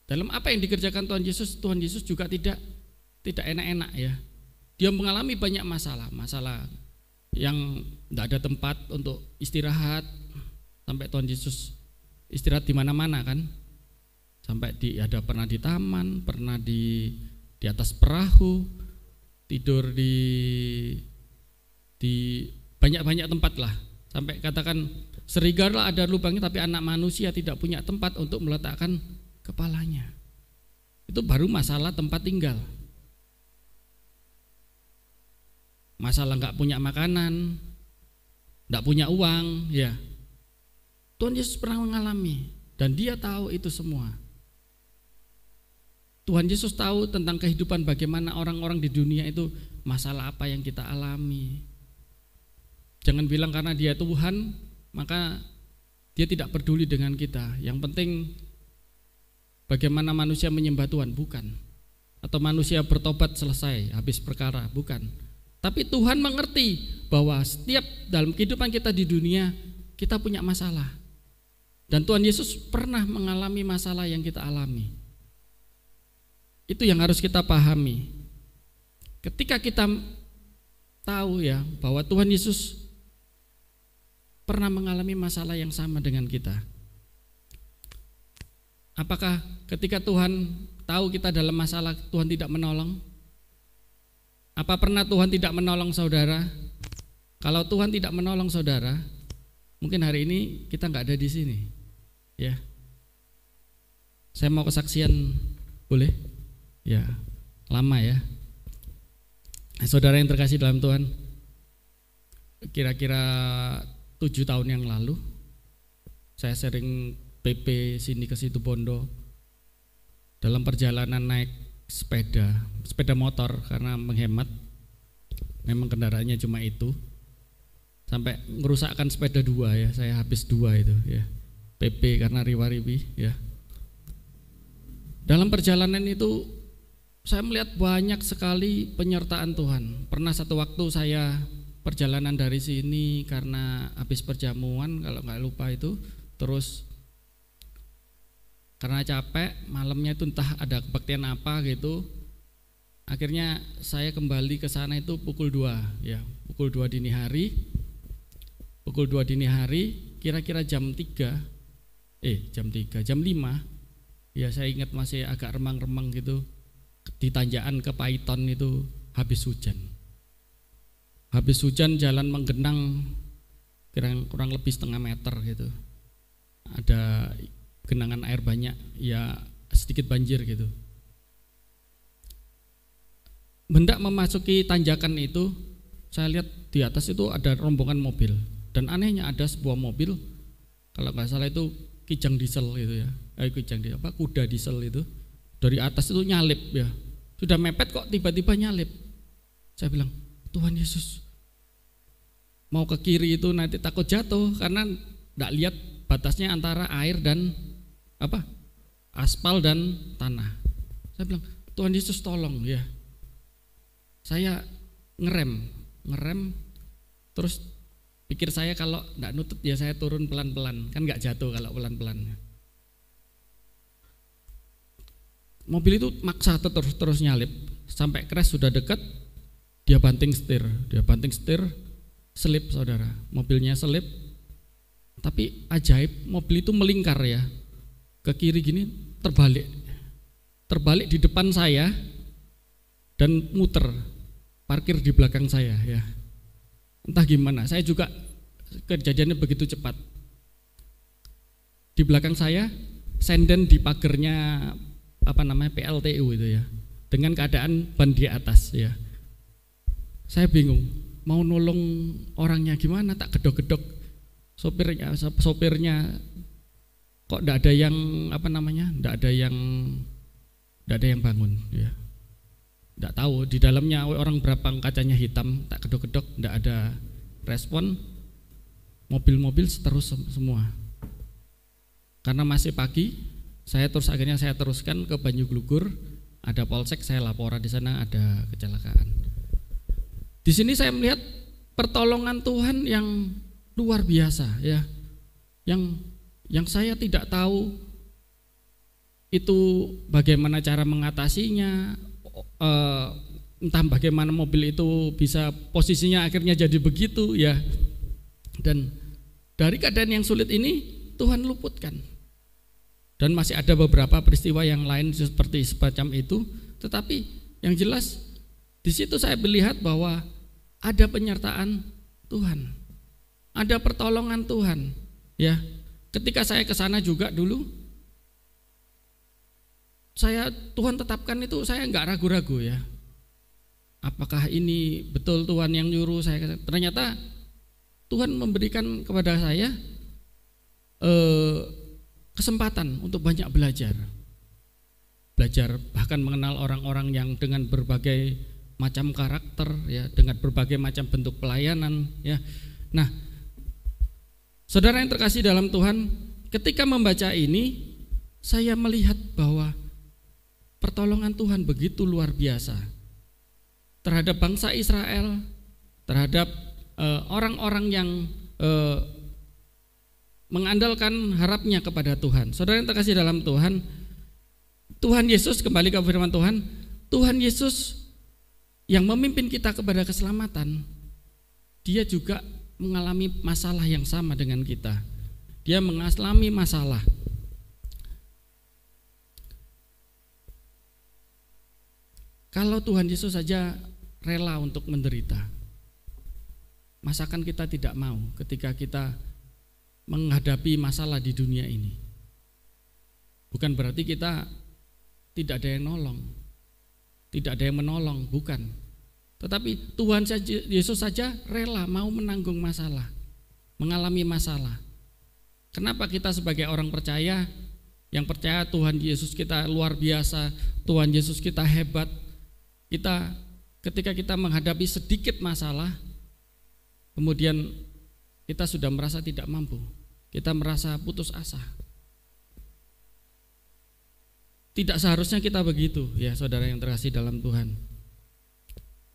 dalam apa yang dikerjakan Tuhan Yesus juga tidak enak-enak, ya. Dia mengalami banyak masalah yang tidak ada tempat untuk istirahat, sampai Tuhan Yesus istirahat di mana-mana kan, sampai pernah di taman, pernah di atas perahu, tidur di banyak-banyak tempat lah, sampai katakan serigala ada lubangnya tapi anak manusia tidak punya tempat untuk meletakkan kepalanya. Itu baru masalah tempat tinggal, masalah nggak punya makanan, nggak punya uang, ya. Tuhan Yesus pernah mengalami dan dia tahu itu semua. Tuhan Yesus tahu tentang kehidupan, bagaimana orang-orang di dunia itu, masalah apa yang kita alami. Jangan bilang karena dia Tuhan maka dia tidak peduli dengan kita. Yang penting bagaimana manusia menyembah Tuhan, bukan. Atau manusia bertobat selesai habis perkara, bukan. Tapi Tuhan mengerti bahwa setiap dalam kehidupan kita di dunia kita punya masalah. Dan Tuhan Yesus pernah mengalami masalah yang kita alami. Itu yang harus kita pahami. Ketika kita tahu, ya, bahwa Tuhan Yesus pernah mengalami masalah yang sama dengan kita, apakah ketika Tuhan tahu kita dalam masalah, Tuhan tidak menolong? Apa pernah Tuhan tidak menolong saudara? Kalau Tuhan tidak menolong saudara, mungkin hari ini kita nggak ada di sini, ya. Saya mau kesaksian, boleh? Ya, lama ya. Saudara yang terkasih dalam Tuhan, kira-kira 7 tahun yang lalu saya sering PP sini ke situ Bondo. Dalam perjalanan naik sepeda motor karena menghemat, memang kendaraannya cuma itu, sampai merusakkan sepeda 2 ya, saya habis 2 itu ya, PP karena riwa-riwi ya. Dalam perjalanan itu saya melihat banyak sekali penyertaan Tuhan. Pernah satu waktu saya perjalanan dari sini karena habis perjamuan kalau nggak lupa itu, terus karena capek malamnya itu entah ada kebaktian apa gitu, akhirnya saya kembali ke sana itu pukul 2 ya, pukul 2 dini hari, kira-kira jam 5 ya, saya ingat masih agak remang-remang gitu, di tanjakan ke Paiton itu habis hujan, jalan menggenang kurang lebih setengah meter gitu, ada genangan air banyak ya, sedikit banjir gitu. Hendak memasuki tanjakan itu, saya lihat di atas itu ada rombongan mobil, dan anehnya ada sebuah mobil, kalau nggak salah itu kijang diesel gitu ya, kuda diesel itu, dari atas itu nyalip ya, sudah mepet kok tiba-tiba nyalip. Saya bilang, Tuhan Yesus, mau ke kiri itu nanti takut jatuh karena nggak lihat batasnya antara air dan aspal dan tanah. Saya bilang, Tuhan Yesus tolong ya. Saya ngerem, terus pikir saya kalau nggak nutut ya saya turun pelan-pelan, kan nggak jatuh kalau pelan-pelan. Mobil itu maksa terus nyalip, sampai crash sudah dekat, dia banting setir, selip saudara, mobilnya selip. Tapi ajaib, mobil itu melingkar ya, ke kiri gini, terbalik di depan saya dan muter, parkir di belakang saya ya. Entah gimana, saya juga kejadiannya begitu cepat. Di belakang saya senden di pagernya PLTU itu ya, dengan keadaan ban di atas ya. Saya bingung mau nolong orangnya gimana, tak gedok-gedok sopirnya kok enggak ada yang enggak ada yang bangun ya. Enggak tahu di dalamnya orang berapa, kacanya hitam, tak gedok-gedok enggak ada respon. Mobil-mobil terus semua. Karena masih pagi, akhirnya saya teruskan ke Banyuglugur, ada polsek, saya laporan di sana ada kecelakaan. Di sini saya melihat pertolongan Tuhan yang luar biasa ya, yang saya tidak tahu itu bagaimana cara mengatasinya, entah bagaimana mobil itu bisa posisinya akhirnya jadi begitu ya. Dan dari keadaan yang sulit ini Tuhan luputkan. Dan masih ada beberapa peristiwa yang lain seperti semacam itu, tetapi yang jelas di situ saya melihat bahwa ada penyertaan Tuhan, ada pertolongan Tuhan ya. Ketika saya ke sana juga dulu, Tuhan tetapkan itu, saya enggak ragu-ragu ya. Apakah ini betul Tuhan yang nyuruh saya? Ternyata Tuhan memberikan kepada saya kesempatan untuk banyak belajar bahkan mengenal orang-orang yang dengan berbagai macam karakter ya, dengan berbagai macam bentuk pelayanan ya. Nah, saudara yang terkasih dalam Tuhan, ketika membaca ini saya melihat bahwa pertolongan Tuhan begitu luar biasa terhadap bangsa Israel, terhadap orang-orang yang mengandalkan harapnya kepada Tuhan. Saudara yang terkasih dalam Tuhan, Tuhan Yesus, kembali ke firman Tuhan, Tuhan Yesus yang memimpin kita kepada keselamatan, dia juga mengalami masalah yang sama dengan kita. Dia mengalami masalah. Kalau Tuhan Yesus saja rela untuk menderita, masakan kita tidak mau ketika kita menghadapi masalah di dunia ini? Bukan berarti kita tidak ada yang nolong, tidak ada yang menolong, bukan. Tetapi Tuhan saja, Yesus saja rela mau menanggung masalah, mengalami masalah. Kenapa kita sebagai orang percaya, yang percaya Tuhan Yesus kita luar biasa, Tuhan Yesus kita hebat, kita ketika kita menghadapi sedikit masalah, kemudian kita sudah merasa tidak mampu, kita merasa putus asa. Tidak seharusnya kita begitu, ya saudara yang terkasih dalam Tuhan.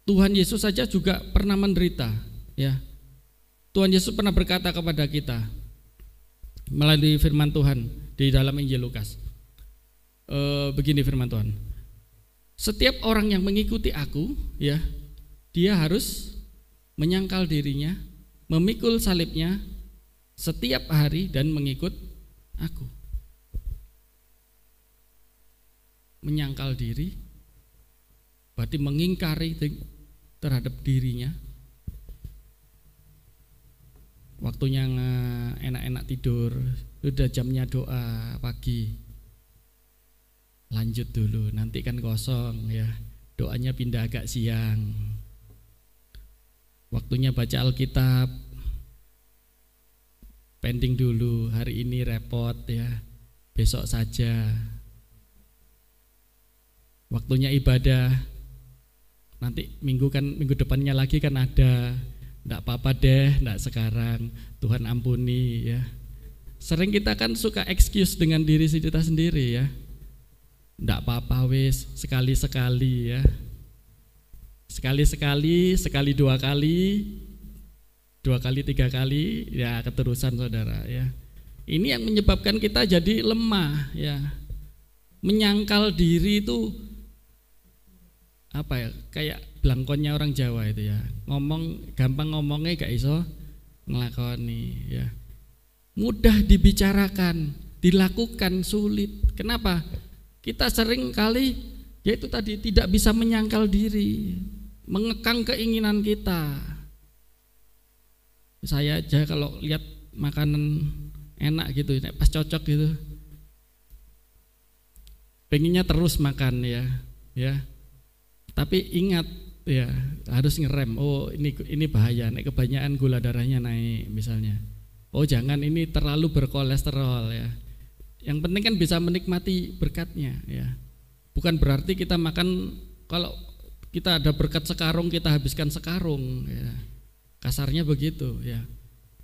Tuhan Yesus saja juga pernah menderita, ya. Tuhan Yesus pernah berkata kepada kita melalui firman Tuhan di dalam Injil Lukas. Begini firman Tuhan. Setiap orang yang mengikuti aku, ya, dia harus menyangkal dirinya, memikul salibnya setiap hari dan mengikut aku. Menyangkal diri berarti mengingkari terhadap dirinya. Waktunya enak-enak tidur, udah jamnya doa pagi, lanjut dulu, nanti kan kosong ya, doanya pindah agak siang. Waktunya baca Alkitab, pending dulu, hari ini repot ya, besok saja. Waktunya ibadah, nanti minggu depannya lagi kan ada, enggak apa-apa deh, enggak sekarang, Tuhan ampuni ya. Sering kita kan suka excuse dengan diri kita sendiri ya, enggak apa-apa wis, sekali-sekali ya, sekali dua kali tiga kali ya, keterusan saudara ya. Ini yang menyebabkan kita jadi lemah ya. Menyangkal diri itu apa ya, kayak blangkonnya orang Jawa itu ya, ngomong gampang ngomongnya gak iso ngelakoni ya, mudah dibicarakan, dilakukan sulit. Kenapa? Kita sering kali yaitu tadi tidak bisa menyangkal diri, mengekang keinginan kita. Saya aja kalau lihat makanan enak gitu, pas cocok gitu, pengennya terus makan ya. Tapi ingat ya, harus ngerem. Oh ini bahaya, naik kebanyakan gula darahnya naik misalnya. Oh jangan, ini terlalu berkolesterol ya. Yang penting kan bisa menikmati berkatnya ya. Bukan berarti kita makan, kalau kita ada berkat sekarung kita habiskan sekarung ya. Kasarnya begitu ya.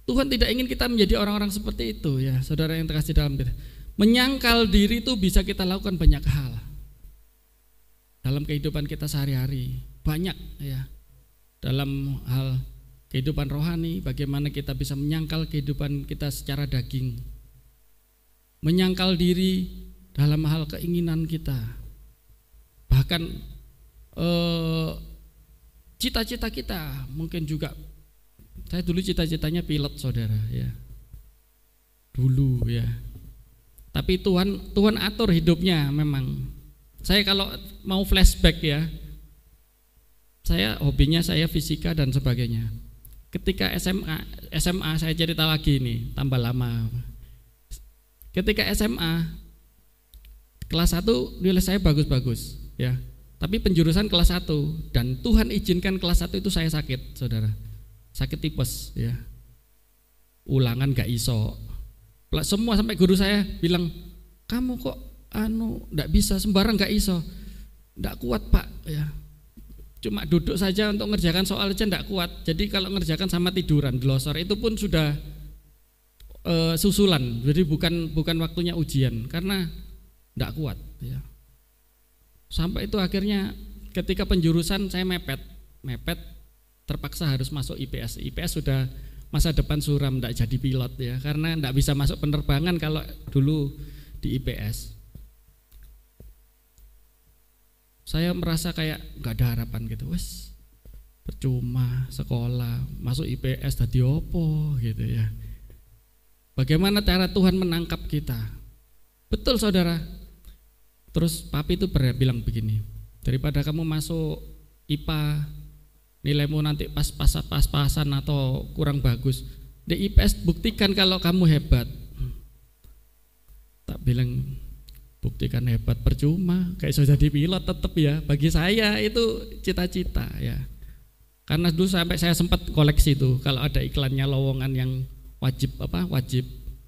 Tuhan tidak ingin kita menjadi orang-orang seperti itu ya, saudara yang terkasih dalam Tuhan. Menyangkal diri itu bisa kita lakukan banyak hal dalam kehidupan kita sehari-hari, banyak ya. Dalam hal kehidupan rohani, bagaimana kita bisa menyangkal kehidupan kita secara daging, menyangkal diri dalam hal keinginan kita, bahkan cita-cita kita mungkin juga. Saya dulu cita-citanya pilot saudara ya, dulu ya. Tapi Tuhan atur hidupnya memang. Saya kalau mau flashback ya, saya hobinya saya fisika dan sebagainya. Ketika SMA saya cerita lagi nih, tambah lama. Ketika SMA kelas 1 nilai saya bagus-bagus ya. Tapi penjurusan kelas 1 dan Tuhan izinkan kelas 1 itu saya sakit, saudara. Sakit tipes ya. Ulangan gak iso. Semua sampai guru saya bilang, "Kamu kok enggak bisa sembarang, gak iso, enggak kuat pak ya, cuma duduk saja untuk ngerjakan soal aja enggak kuat." Jadi kalau ngerjakan sama tiduran, glosor itu pun sudah susulan, jadi bukan waktunya ujian karena enggak kuat ya. Sampai itu akhirnya ketika penjurusan saya mepet, terpaksa harus masuk IPS. IPS sudah masa depan suram, enggak jadi pilot ya, karena enggak bisa masuk penerbangan kalau dulu di IPS. Saya merasa kayak gak ada harapan gitu, wes percuma sekolah, masuk IPS tadi opo gitu ya. Bagaimana cara Tuhan menangkap kita? Betul saudara. Terus papi itu bilang begini, daripada kamu masuk IPA nilaimu nanti pas-pasan atau kurang bagus, di IPS buktikan kalau kamu hebat. Tak bilang, buktikan hebat percuma, kayak sudah jadi pilot tetap ya. Bagi saya itu cita-cita ya. Karena dulu sampai saya sempat koleksi itu kalau ada iklannya lowongan yang wajib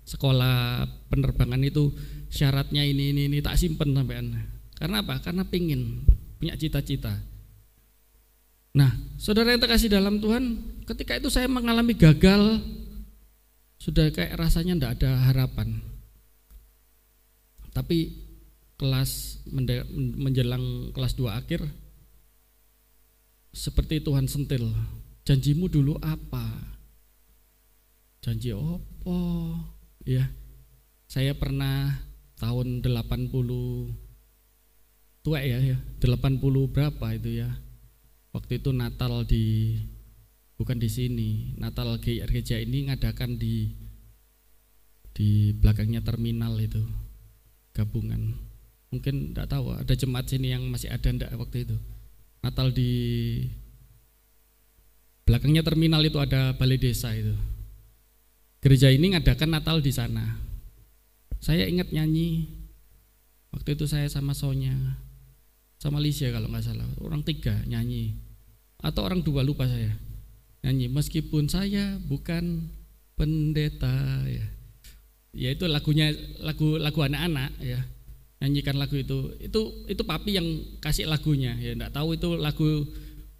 sekolah penerbangan itu syaratnya ini tak simpen sampean. Karena apa? Karena pingin punya cita-cita. Nah, saudara yang terkasih dalam Tuhan, ketika itu saya mengalami gagal, sudah kayak rasanya enggak ada harapan. Tapi kelas menjelang kelas 2 akhir, seperti Tuhan sentil, janjimu dulu apa? Janji apa? Ya, saya pernah tahun 80 tua ya 80 berapa itu ya. Waktu itu Natal bukan di sini, Natal gereja ini ngadakan di belakangnya terminal itu, gabungan. Mungkin enggak tahu ada jemaat sini yang masih ada enggak waktu itu. Natal di belakangnya terminal itu ada balai desa itu. Gereja ini ngadakan Natal di sana. Saya ingat nyanyi. Waktu itu saya sama Sonya, sama Lisha kalau nggak salah, orang 3 nyanyi. Atau orang 2 lupa saya. Nyanyi meskipun saya bukan pendeta ya. Ya itu lagunya lagu anak-anak ya. Nyanyikan lagu itu papi yang kasih lagunya ya, enggak tahu itu lagu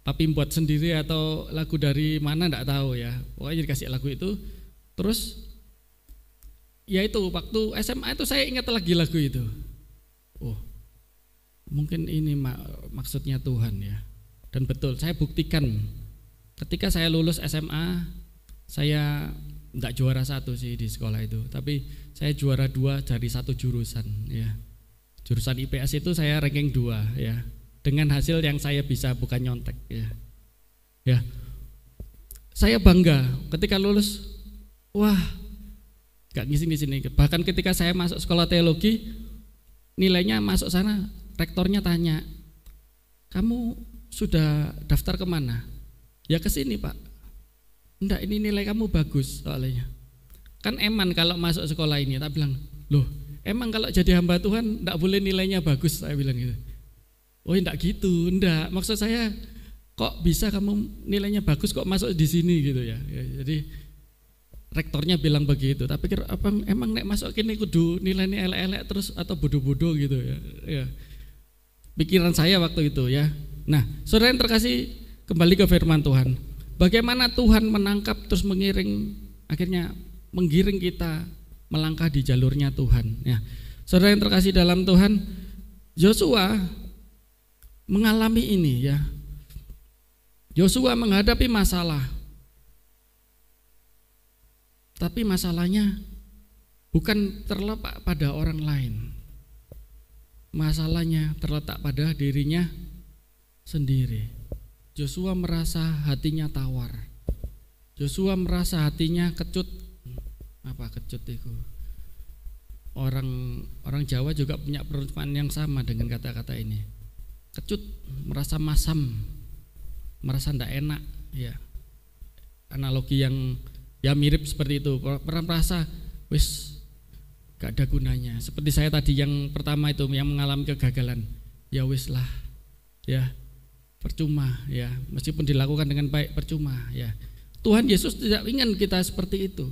papi buat sendiri atau lagu dari mana enggak tahu ya. Pokoknya dikasih lagu itu. Terus ya itu waktu SMA itu saya ingat lagi lagu itu. Oh, mungkin ini maksudnya Tuhan ya. Dan betul, saya buktikan ketika saya lulus SMA, saya enggak juara 1 sih di sekolah itu, tapi saya juara 2 dari 1 jurusan ya. Jurusan IPS itu saya ranking 2 ya. Dengan hasil yang saya bisa, bukan nyontek ya. Ya. Saya bangga ketika lulus. Wah, gak ngisi-ngisi. Bahkan ketika saya masuk sekolah teologi, nilainya masuk sana, rektornya tanya, "Kamu sudah daftar kemana?" "Ya ke sini, Pak." "Enggak, ini nilai kamu bagus soalnya." Kan eman kalau masuk sekolah ini. Tak bilang, "Loh, emang kalau jadi hamba Tuhan enggak boleh nilainya bagus?" Saya bilang gitu. "Oh, enggak gitu, enggak. Maksud saya, kok bisa kamu nilainya bagus kok masuk di sini gitu ya." Jadi rektornya bilang begitu. Tapi emang nek masuk kini kudu nilainya elek-elek terus atau bodoh-bodoh gitu ya. Pikiran saya waktu itu ya. Nah, saudara yang terkasih, kembali ke firman Tuhan. Bagaimana Tuhan menangkap terus akhirnya menggiring kita melangkah di jalurnya Tuhan ya. Saudara yang terkasih dalam Tuhan, Yosua mengalami ini ya. Yosua menghadapi masalah. Tapi masalahnya bukan terletak pada orang lain. Masalahnya terletak pada dirinya sendiri. Yosua merasa hatinya tawar. Yosua merasa hatinya kecut. Apa kecut itu? Orang Jawa juga punya perumpamaan yang sama dengan kata-kata ini. Kecut, merasa masam, merasa tidak enak ya. Analogi yang ya mirip seperti itu. Orang merasa wis gak ada gunanya. Seperti saya tadi yang pertama itu yang mengalami kegagalan. Ya wis lah. Ya, percuma ya. Meskipun dilakukan dengan baik percuma ya. Tuhan Yesus tidak ingin kita seperti itu.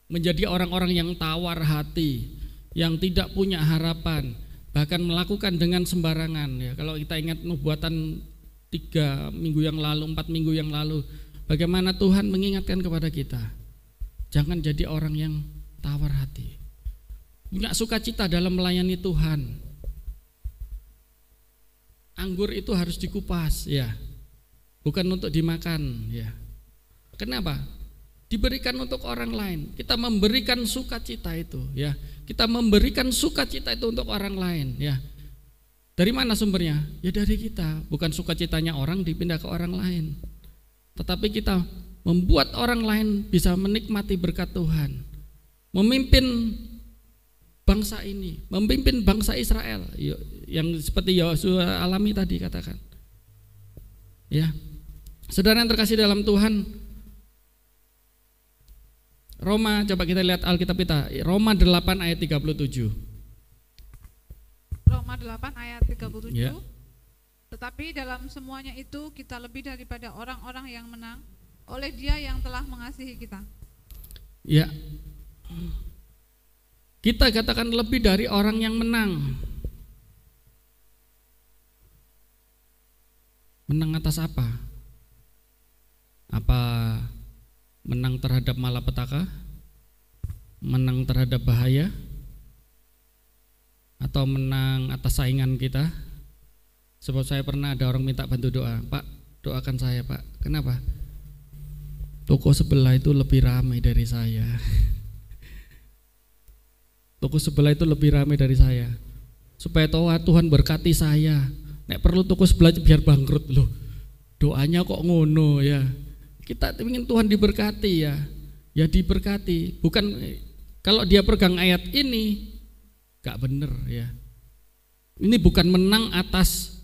Menjadi orang-orang yang tawar hati, yang tidak punya harapan, bahkan melakukan dengan sembarangan ya. Kalau kita ingat nubuatan 3 minggu yang lalu, 4 minggu yang lalu, bagaimana Tuhan mengingatkan kepada kita, jangan jadi orang yang tawar hati. Punya sukacita dalam melayani Tuhan. Anggur itu harus dikupas ya, bukan untuk dimakan ya. Kenapa? Diberikan untuk orang lain. Kita memberikan sukacita itu ya. Kita memberikan sukacita itu untuk orang lain ya. Dari mana sumbernya? Ya dari kita. Bukan sukacitanya orang dipindah ke orang lain, tetapi kita membuat orang lain bisa menikmati berkat Tuhan. Memimpin bangsa ini, memimpin bangsa Israel yang seperti Yosua alami tadi katakan. Ya. Saudara yang terkasih dalam Tuhan, Roma, coba kita lihat Alkitab kita, Roma 8 ayat 37. 8 ayat 37. Ya. Tetapi dalam semuanya itu kita lebih daripada orang-orang yang menang oleh Dia yang telah mengasihi kita. Ya. Kita katakan lebih dari orang yang menang. Menang atas apa? Apa menang terhadap malapetaka? Menang terhadap bahaya? Atau menang atas saingan kita? Sebab saya pernah ada orang minta bantu doa, Pak, doakan saya Pak. Kenapa? Toko sebelah itu lebih ramai dari saya. Toko sebelah itu lebih ramai dari saya. Supaya Tuhan berkati saya. Nek perlu toko sebelah biar bangkrut loh. Doanya kok ngono ya. Kita ingin Tuhan diberkati ya. Ya diberkati. Bukan kalau dia pegang ayat ini gak bener ya. Ini bukan menang atas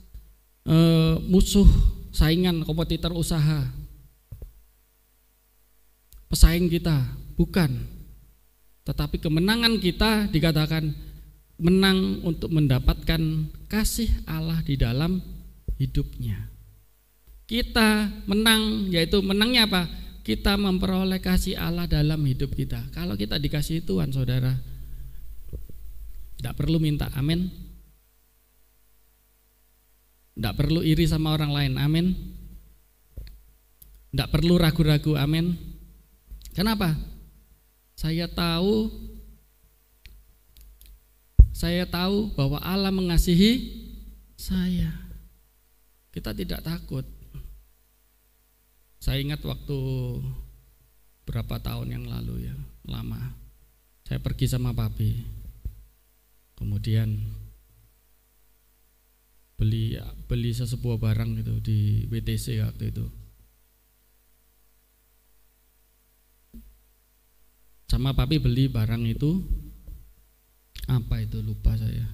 musuh, saingan, kompetitor usaha, pesaing kita, bukan. Tetapi kemenangan kita dikatakan menang untuk mendapatkan kasih Allah di dalam hidupnya. Kita menang, yaitu menangnya apa? Kita memperoleh kasih Allah dalam hidup kita. Kalau kita dikasihi Tuhan, saudara, tidak perlu minta, amin. Tidak perlu iri sama orang lain, amin. Tidak perlu ragu-ragu, amin. Kenapa? Saya tahu bahwa Allah mengasihi saya. Kita tidak takut. Saya ingat waktu berapa tahun yang lalu ya, lama. Saya pergi sama papi. Kemudian beli sesebuah barang gitu di WTC waktu itu. Sama papi beli barang itu, apa itu lupa saya.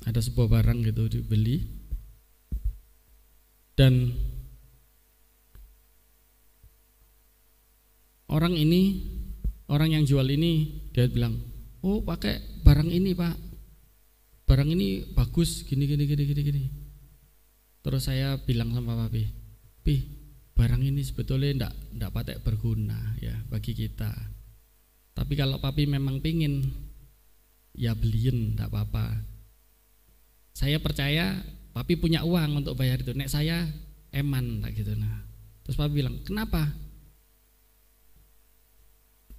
Ada sebuah barang gitu dibeli, dan orang yang jual ini dia bilang, oh pakai barang ini Pak. Barang ini bagus gini. Terus saya bilang sama papi, Pi, barang ini sebetulnya enggak patek berguna ya bagi kita. Tapi kalau papi memang pingin, ya beliin, enggak apa-apa. Saya percaya papi punya uang untuk bayar itu. Nek saya eman tak gitu. Nah, terus papi bilang, kenapa?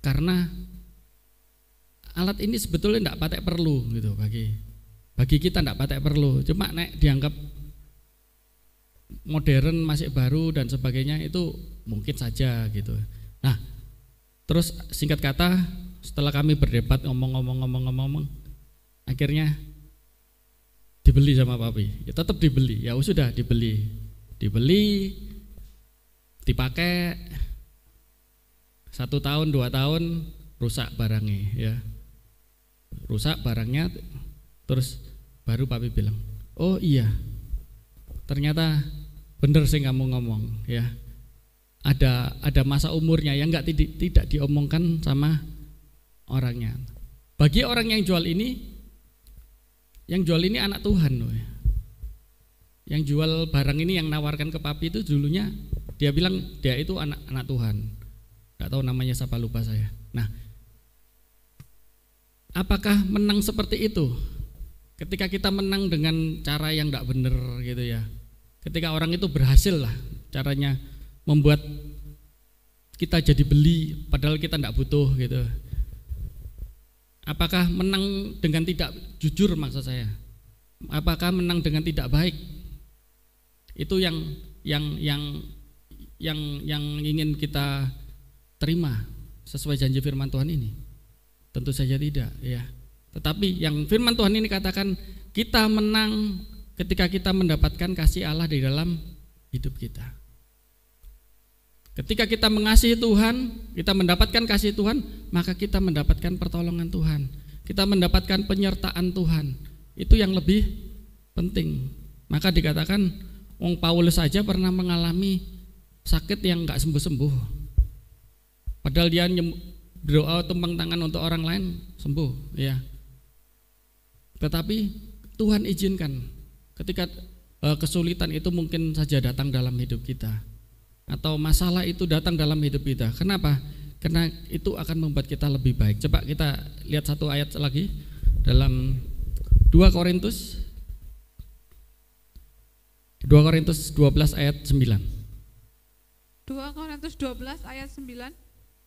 Karena alat ini sebetulnya enggak patek perlu gitu bagi kita, enggak patek perlu. Cuma nek dianggap modern, masih baru dan sebagainya itu mungkin saja gitu. Nah, terus singkat kata setelah kami berdebat ngomong, akhirnya dibeli sama papi. Ya tetap dibeli. Ya sudah dibeli, dipakai 1 tahun 2 tahun rusak barangnya ya. Rusak barangnya. Terus baru papi bilang, oh iya, ternyata bener sih kamu ngomong ya. Ada masa umurnya yang tidak diomongkan sama orangnya. Bagi orang yang jual ini anak Tuhan loh. Yang jual barang ini, yang nawarkan ke papi itu dulunya dia bilang dia itu anak Tuhan. Gak tahu namanya siapa, lupa saya. Nah, apakah menang seperti itu? Ketika kita menang dengan cara yang tidak benar gitu ya. Ketika orang itu berhasil lah caranya membuat kita jadi beli padahal kita tidak butuh gitu. Apakah menang dengan tidak jujur maksud saya? Apakah menang dengan tidak baik? Itu yang ingin kita terima sesuai janji firman Tuhan ini? Tentu saja tidak ya. Tetapi yang firman Tuhan ini katakan kita menang ketika kita mendapatkan kasih Allah di dalam hidup kita. Ketika kita mengasihi Tuhan, kita mendapatkan kasih Tuhan, maka kita mendapatkan pertolongan Tuhan. Kita mendapatkan penyertaan Tuhan. Itu yang lebih penting. Maka dikatakan wong Paulus saja pernah mengalami sakit yang enggak sembuh-sembuh. Padahal dia berdoa tumpang tangan untuk orang lain sembuh ya. Tetapi Tuhan izinkan ketika kesulitan itu mungkin saja datang dalam hidup kita, atau masalah itu datang dalam hidup kita. Kenapa? Karena itu akan membuat kita lebih baik. Coba kita lihat satu ayat lagi dalam 2 Korintus 12 ayat 9. 2 Korintus 12 ayat 9.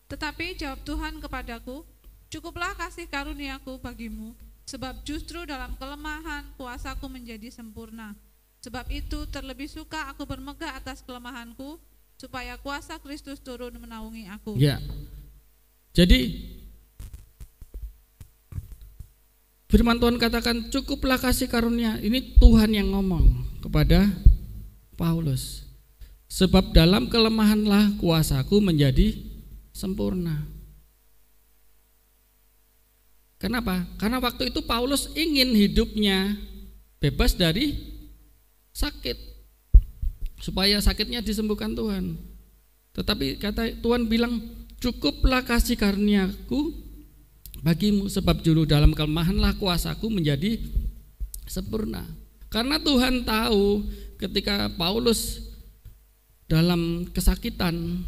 Tetapi jawab Tuhan kepadaku, cukuplah kasih karuniaku bagimu, sebab justru dalam kelemahan kuasaku menjadi sempurna. Sebab itu terlebih suka aku bermegah atas kelemahanku, supaya kuasa Kristus turun menaungi aku. Ya. Jadi firman Tuhan katakan cukuplah kasih karunia. Ini Tuhan yang ngomong kepada Paulus. Sebab dalam kelemahanlah kuasaku menjadi sempurna. Kenapa? Karena waktu itu Paulus ingin hidupnya bebas dari sakit, supaya sakitnya disembuhkan Tuhan. Tetapi kata Tuhan bilang, cukuplah kasih karuniaku bagimu, sebab dulu dalam kelemahanlah kuasaku menjadi sempurna. Karena Tuhan tahu ketika Paulus dalam kesakitan,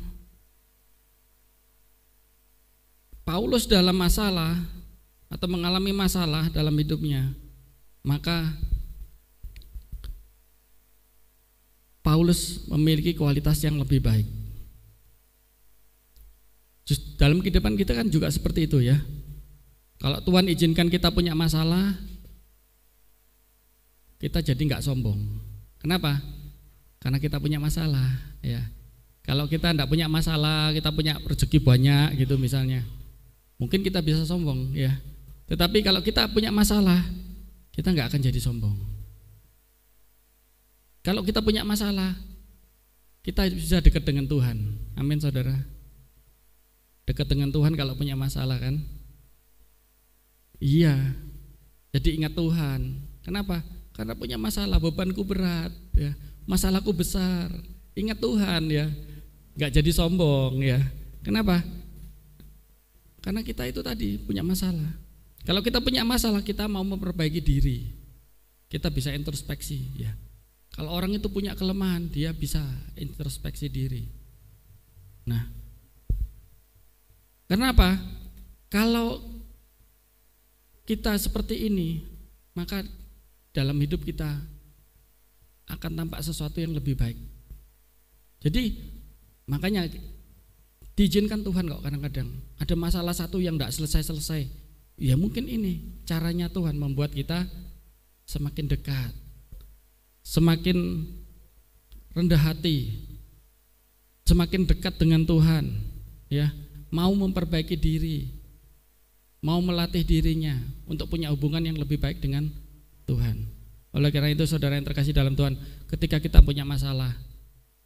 Paulus dalam masalah atau mengalami masalah dalam hidupnya, maka Paulus memiliki kualitas yang lebih baik. Dalam kehidupan kita kan juga seperti itu ya. Kalau Tuhan izinkan kita punya masalah, kita jadi nggak sombong. Kenapa? Karena kita punya masalah ya. Kalau kita enggak punya masalah, kita punya rezeki banyak gitu misalnya, mungkin kita bisa sombong ya. Tetapi kalau kita punya masalah, kita enggak akan jadi sombong. Kalau kita punya masalah, kita bisa dekat dengan Tuhan. Amin saudara. Dekat dengan Tuhan kalau punya masalah kan. Iya. Jadi ingat Tuhan. Kenapa? Karena punya masalah, bebanku berat ya. Masalahku besar, ingat Tuhan ya, nggak jadi sombong ya. Kenapa? Karena kita itu tadi punya masalah. Kalau kita punya masalah, kita mau memperbaiki diri, kita bisa introspeksi ya. Kalau orang itu punya kelemahan, dia bisa introspeksi diri. Nah, kenapa? Kalau kita seperti ini, maka dalam hidup kita akan tampak sesuatu yang lebih baik. Jadi makanya diizinkan Tuhan kok kadang-kadang ada masalah satu yang tidak selesai-selesai. Ya mungkin ini caranya Tuhan membuat kita semakin dekat, semakin rendah hati, semakin dekat dengan Tuhan ya, mau memperbaiki diri, mau melatih dirinya untuk punya hubungan yang lebih baik dengan Tuhan. Oleh karena itu saudara yang terkasih dalam Tuhan, ketika kita punya masalah,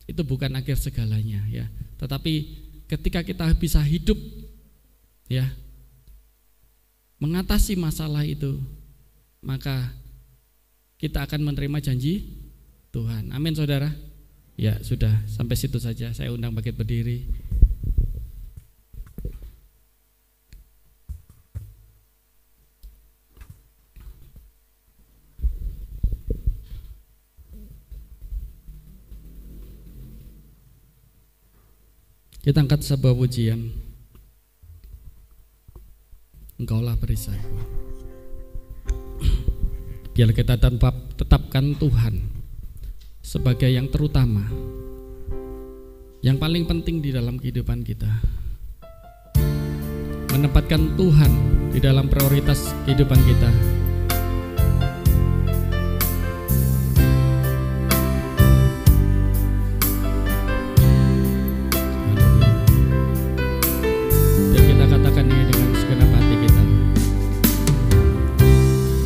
itu bukan akhir segalanya ya. Tetapi ketika kita bisa hidup ya, mengatasi masalah itu, maka kita akan menerima janji Tuhan. Amin saudara. Ya sudah, sampai situ saja. Saya undang bangkit berdiri. Kita angkat sebuah pujian. Engkaulah perisaiku. Biar kita tetapkan Tuhan sebagai yang terutama, yang paling penting di dalam kehidupan kita. Menempatkan Tuhan di dalam prioritas kehidupan kita.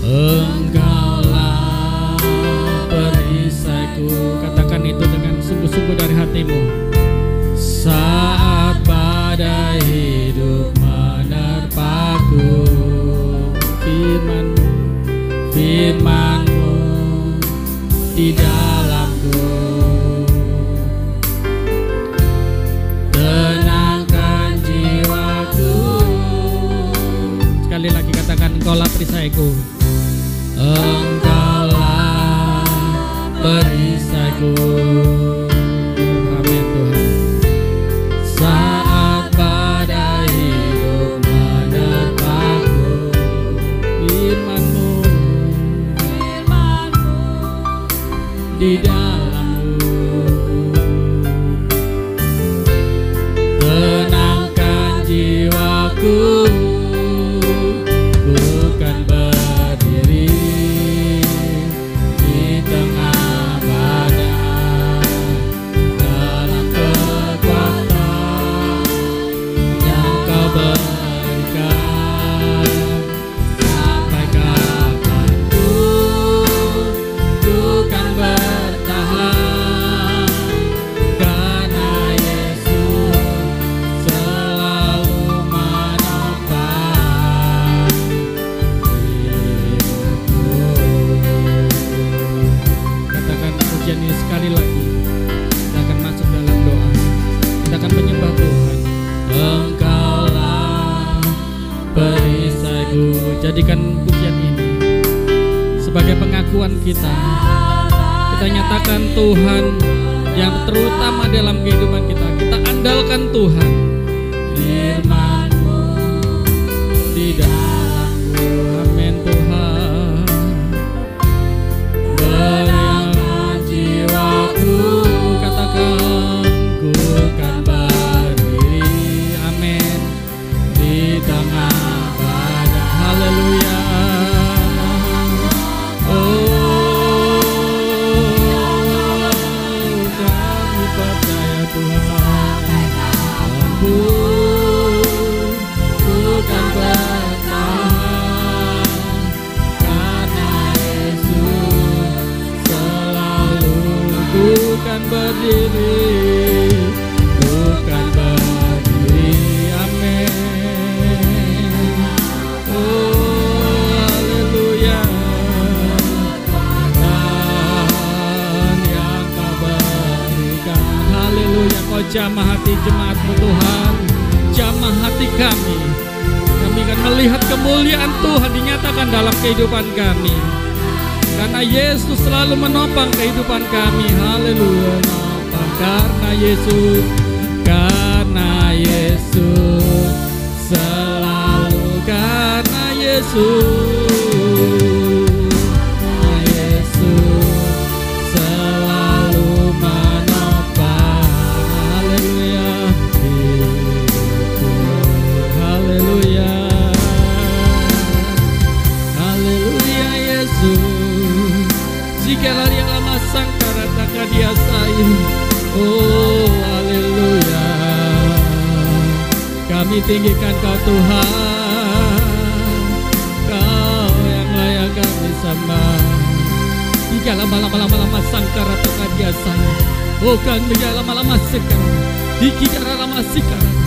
Engkaulah perisaiku. Katakan itu dengan sungguh-sungguh dari hatimu. Saat badai hidup menerpaku, firman-Mu di dalamku. Tenangkan jiwaku. Sekali lagi katakan, Engkaulah perisaiku. Engkau jadikan pujian ini sebagai pengakuan kita. Kita nyatakan Tuhan yang terutama dalam kehidupan kita. Kita andalkan Tuhan. Firman-Mu di dalamku. Amin Tuhan. Berikan jiwaku, katakan ku kan berdiri. Amin. Di tengah badai. Haleluya. Bukan bertahan karena Yesus selalu. Bukan berdiri, bukan berdiri. Amin. Oh haleluya. Dan yang Kau berikan. Haleluya. Kau jamah hati jemaat-Mu Tuhan, jamah hati kami. Kami akan melihat kemuliaan Tuhan dinyatakan dalam kehidupan kami, karena Yesus selalu menopang kehidupan kami. Haleluya. Menopang karena Yesus, karena Yesus selalu, karena Yesus. Oh haleluya. Kami tinggikan Kau Tuhan, Kau yang layak kami sembah. Hingga lama-lama sangkara takkan biasa. Oh kami lama-lama sekarang. Hingga lama sekarang.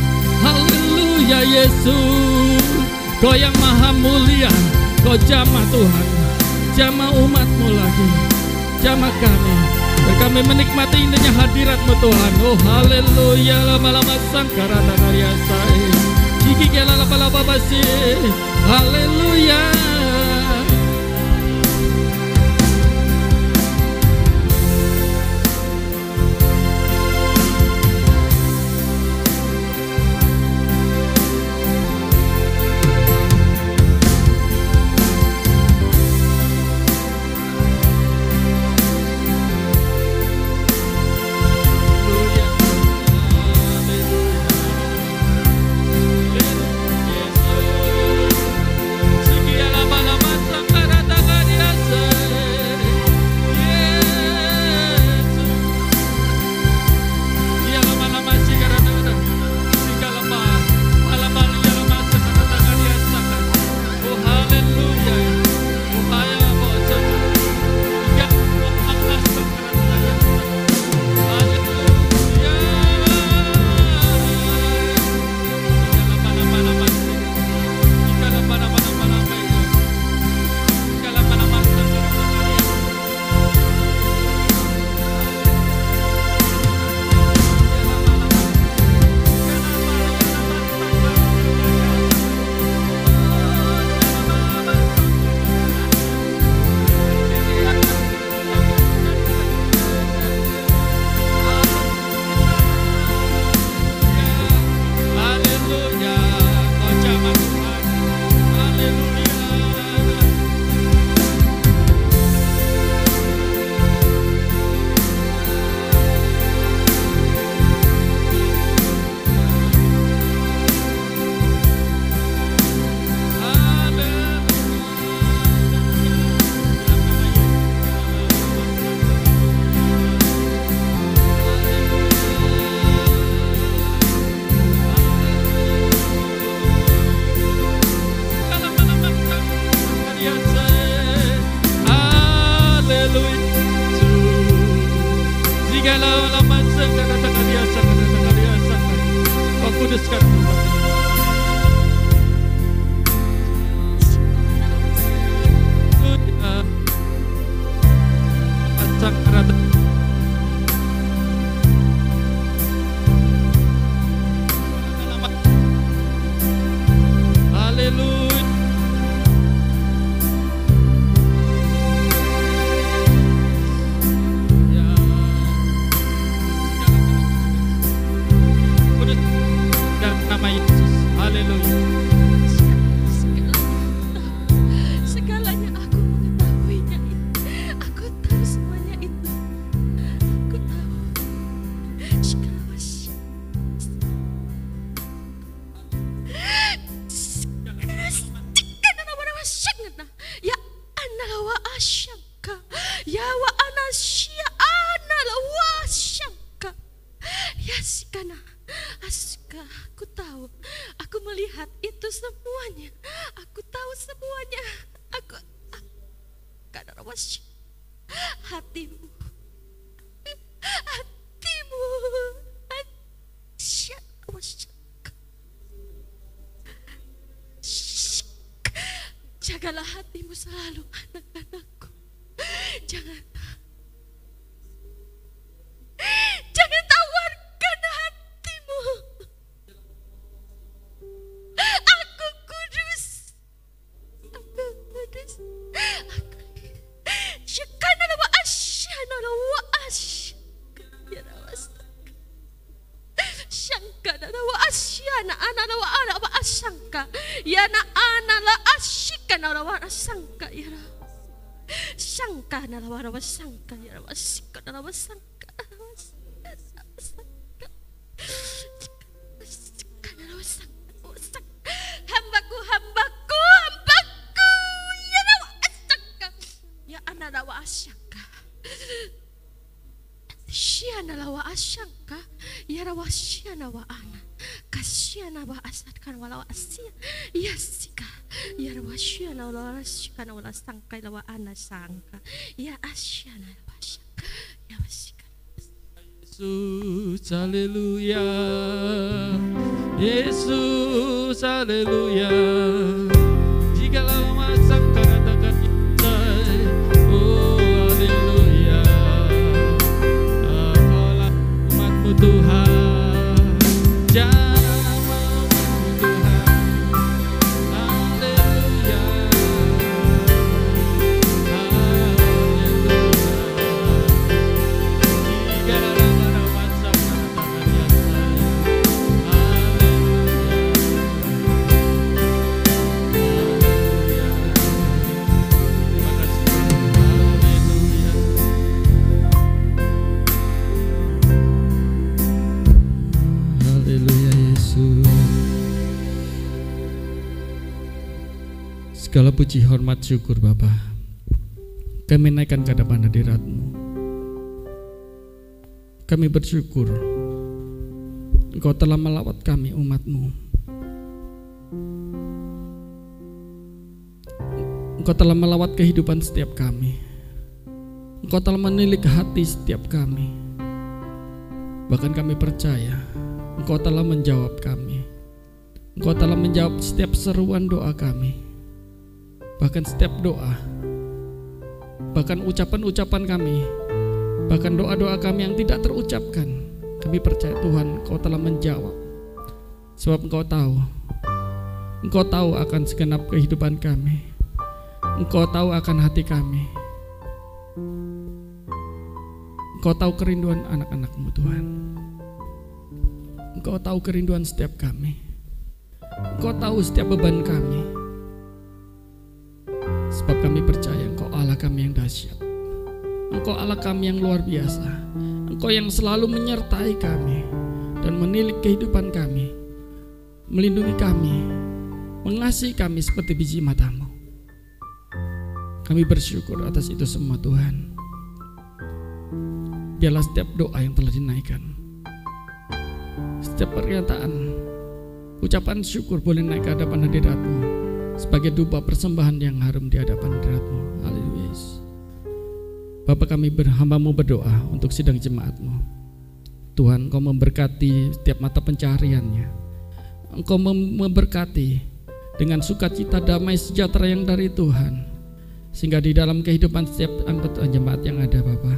Haleluya Yesus. Kau yang maha mulia. Kau jamah Tuhan, jamah umat-Mu lagi, jamah kami. Dan kami menikmati indahnya hadirat-Mu Tuhan. Oh haleluya. Lama-lama sangkara takarya saya. Gigi lama-lama basi. Haleluya. Aska, aku tahu, aku melihat itu semuanya, aku tahu semuanya, aku kadarawas hatimu, jagalah hatimu selalu, anak-anakku. Jangan tawarkan hatimu. Aku kudus. Syakana wa asyana wa asyana wa syangka wa asyana ana wa ana wa asyangka ya na ana la asyikana wa asyangka ya sangka na wa sangka ya wa sikana wa sangka hambaku ya na wa asyangka ya ana la wa asyangka Syana lawa asyangka ya rawa syana wa ana kasyana wa asadkan wala asya ya sika ya rawa syana wala asyana wala sangka lawa ana sangka ya asyana wa syangka ya wasika. Yesus haleluya, Yesus haleluya. Jika lama sangka katakan Tuhan, jangan membunuh Tuhan, haleluya, haleluya. Jika lama sangka katakan ya saya, haleluya, terima kasih Tuhan, haleluya. Haleluya Yesus. Segala puji hormat syukur Bapa kami naikkan ke hadapan hadirat-Mu. Kami bersyukur Engkau telah melawat kami umat-Mu. Engkau telah melawat kehidupan setiap kami. Engkau telah menilik hati setiap kami. Bahkan kami percaya Engkau telah menjawab kami. Engkau telah menjawab setiap seruan doa kami. Bahkan setiap doa, bahkan ucapan-ucapan kami, bahkan doa-doa kami yang tidak terucapkan, kami percaya Tuhan Engkau telah menjawab. Sebab Engkau tahu akan segenap kehidupan kami. Engkau tahu akan hati kami. Engkau tahu kerinduan anak-anak-Mu Tuhan. Engkau tahu kerinduan setiap kami. Engkau tahu setiap beban kami. Sebab kami percaya Engkau Allah kami yang dahsyat. Engkau Allah kami yang luar biasa. Engkau yang selalu menyertai kami dan menilik kehidupan kami, melindungi kami, mengasihi kami seperti biji mata-Mu. Kami bersyukur atas itu semua Tuhan. Biarlah setiap doa yang telah dinaikkan, setiap pernyataan, ucapan syukur boleh naik ke hadapan hadirat-Mu sebagai dupa persembahan yang harum di hadapan hadirat-Mu. Haleluya Yesus. Bapa kami hamba-Mu berdoa untuk sidang jemaat-Mu. Tuhan Engkau memberkati setiap mata pencahariannya. Engkau memberkati dengan sukacita damai sejahtera yang dari Tuhan. Sehingga di dalam kehidupan setiap anggota jemaat yang ada Bapa,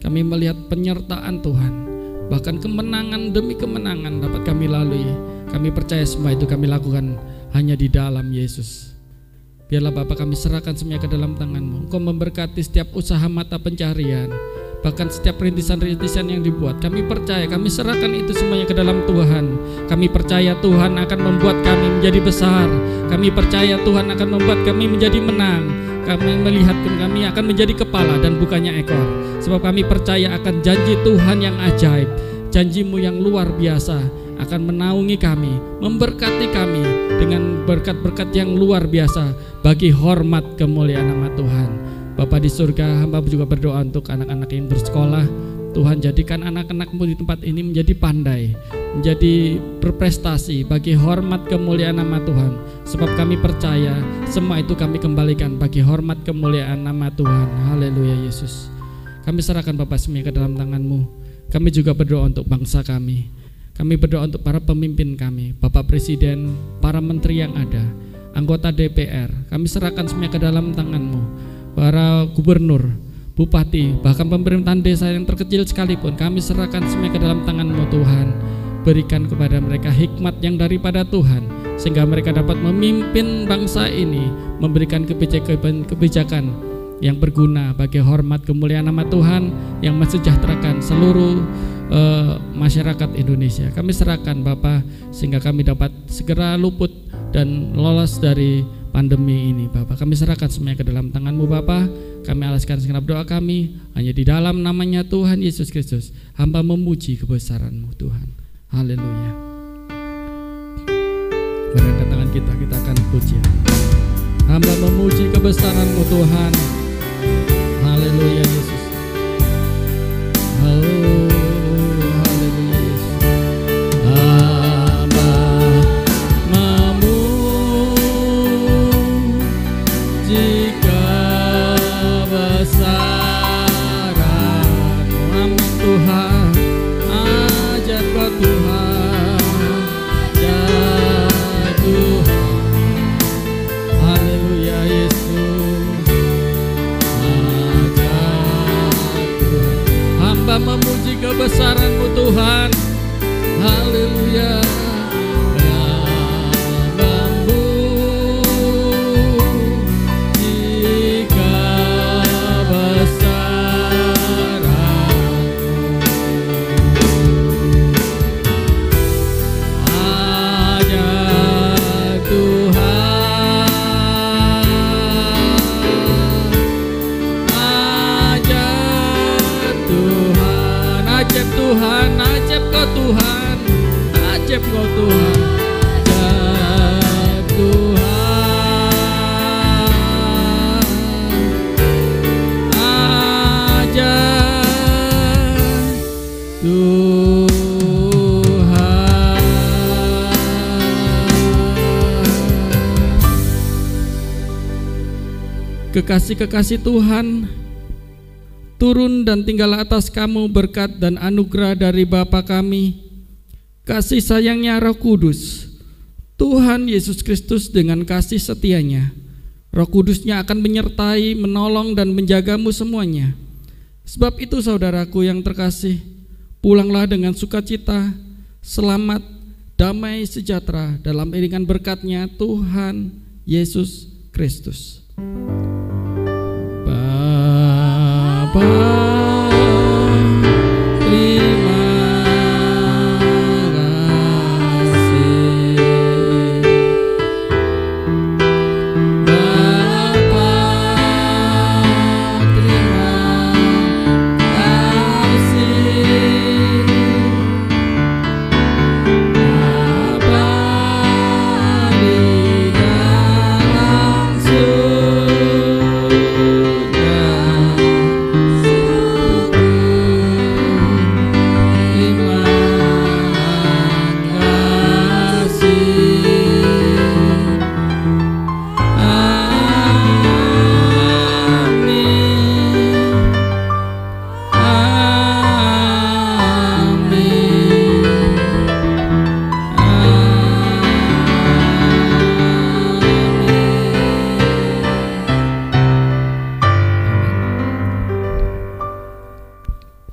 kami melihat penyertaan Tuhan. Bahkan kemenangan demi kemenangan dapat kami lalui. Kami percaya semua itu kami lakukan hanya di dalam Yesus. Biarlah Bapa kami serahkan semuanya ke dalam tangan-Mu. Engkau memberkati setiap usaha mata pencarian, bahkan setiap rintisan-rintisan yang dibuat. Kami percaya, kami serahkan itu semuanya ke dalam Tuhan. Kami percaya Tuhan akan membuat kami menjadi besar. Kami percaya Tuhan akan membuat kami menjadi menang. Kami melihat kami akan menjadi kepala dan bukannya ekor. Sebab kami percaya akan janji Tuhan yang ajaib, janji-Mu yang luar biasa akan menaungi kami, memberkati kami dengan berkat-berkat yang luar biasa bagi hormat kemuliaan nama Tuhan. Bapa di surga, hamba juga berdoa untuk anak-anak yang bersekolah. Tuhan, jadikan anak-anak-Mu di tempat ini menjadi pandai, menjadi berprestasi bagi hormat kemuliaan nama Tuhan. Sebab kami percaya semua itu kami kembalikan bagi hormat kemuliaan nama Tuhan. Haleluya Yesus. Kami serahkan Bapak semuanya ke dalam tangan-Mu. Kami juga berdoa untuk bangsa kami. Kami berdoa untuk para pemimpin kami, Bapak Presiden, para menteri yang ada, anggota DPR. Kami serahkan semuanya ke dalam tangan-Mu. Para gubernur, bupati, bahkan pemerintahan desa yang terkecil sekalipun, kami serahkan semuanya ke dalam tangan-Mu Tuhan. Berikan kepada mereka hikmat yang daripada Tuhan, sehingga mereka dapat memimpin bangsa ini, memberikan kebijakan yang berguna bagi hormat kemuliaan nama Tuhan, yang mensejahterakan seluruh masyarakat Indonesia. Kami serahkan Bapa, sehingga kami dapat segera luput dan lolos dari pandemi ini Bapa. Kami serahkan semuanya ke dalam tangan-Mu Bapa. Kami alaskan segenap doa kami hanya di dalam namanya Tuhan Yesus Kristus. Hamba memuji kebesaran-Mu Tuhan. Haleluya. Berangkat tangan kita akan puji. Hamba memuji kebesaran-Mu Tuhan. Haleluya Yesus. Haleluya Yesus. Hamba memuji kebesaran-Mu. Amin Tuhan. Ajar Kau Tuhan. Ajar Tuhan. Haleluya Yesus. Hamba memuji kebesaran-Mu Tuhan. Haleluya. Memuji kebesaran-Mu. Ajar Tuhan. Ajab Tuhan, ajab Kau Tuhan, ajab Kau Tuhan, ajab Tuhan, ajab Tuhan. Kekasih-kekasih Tuhan, turun dan tinggallah atas kamu berkat dan anugerah dari Bapa kami, kasih sayangnya Roh Kudus, Tuhan Yesus Kristus dengan kasih setianya. Roh Kudusnya akan menyertai, menolong dan menjagamu semuanya. Sebab itu saudaraku yang terkasih, pulanglah dengan sukacita, selamat, damai, sejahtera dalam iringan berkat-Nya Tuhan Yesus Kristus. Bapa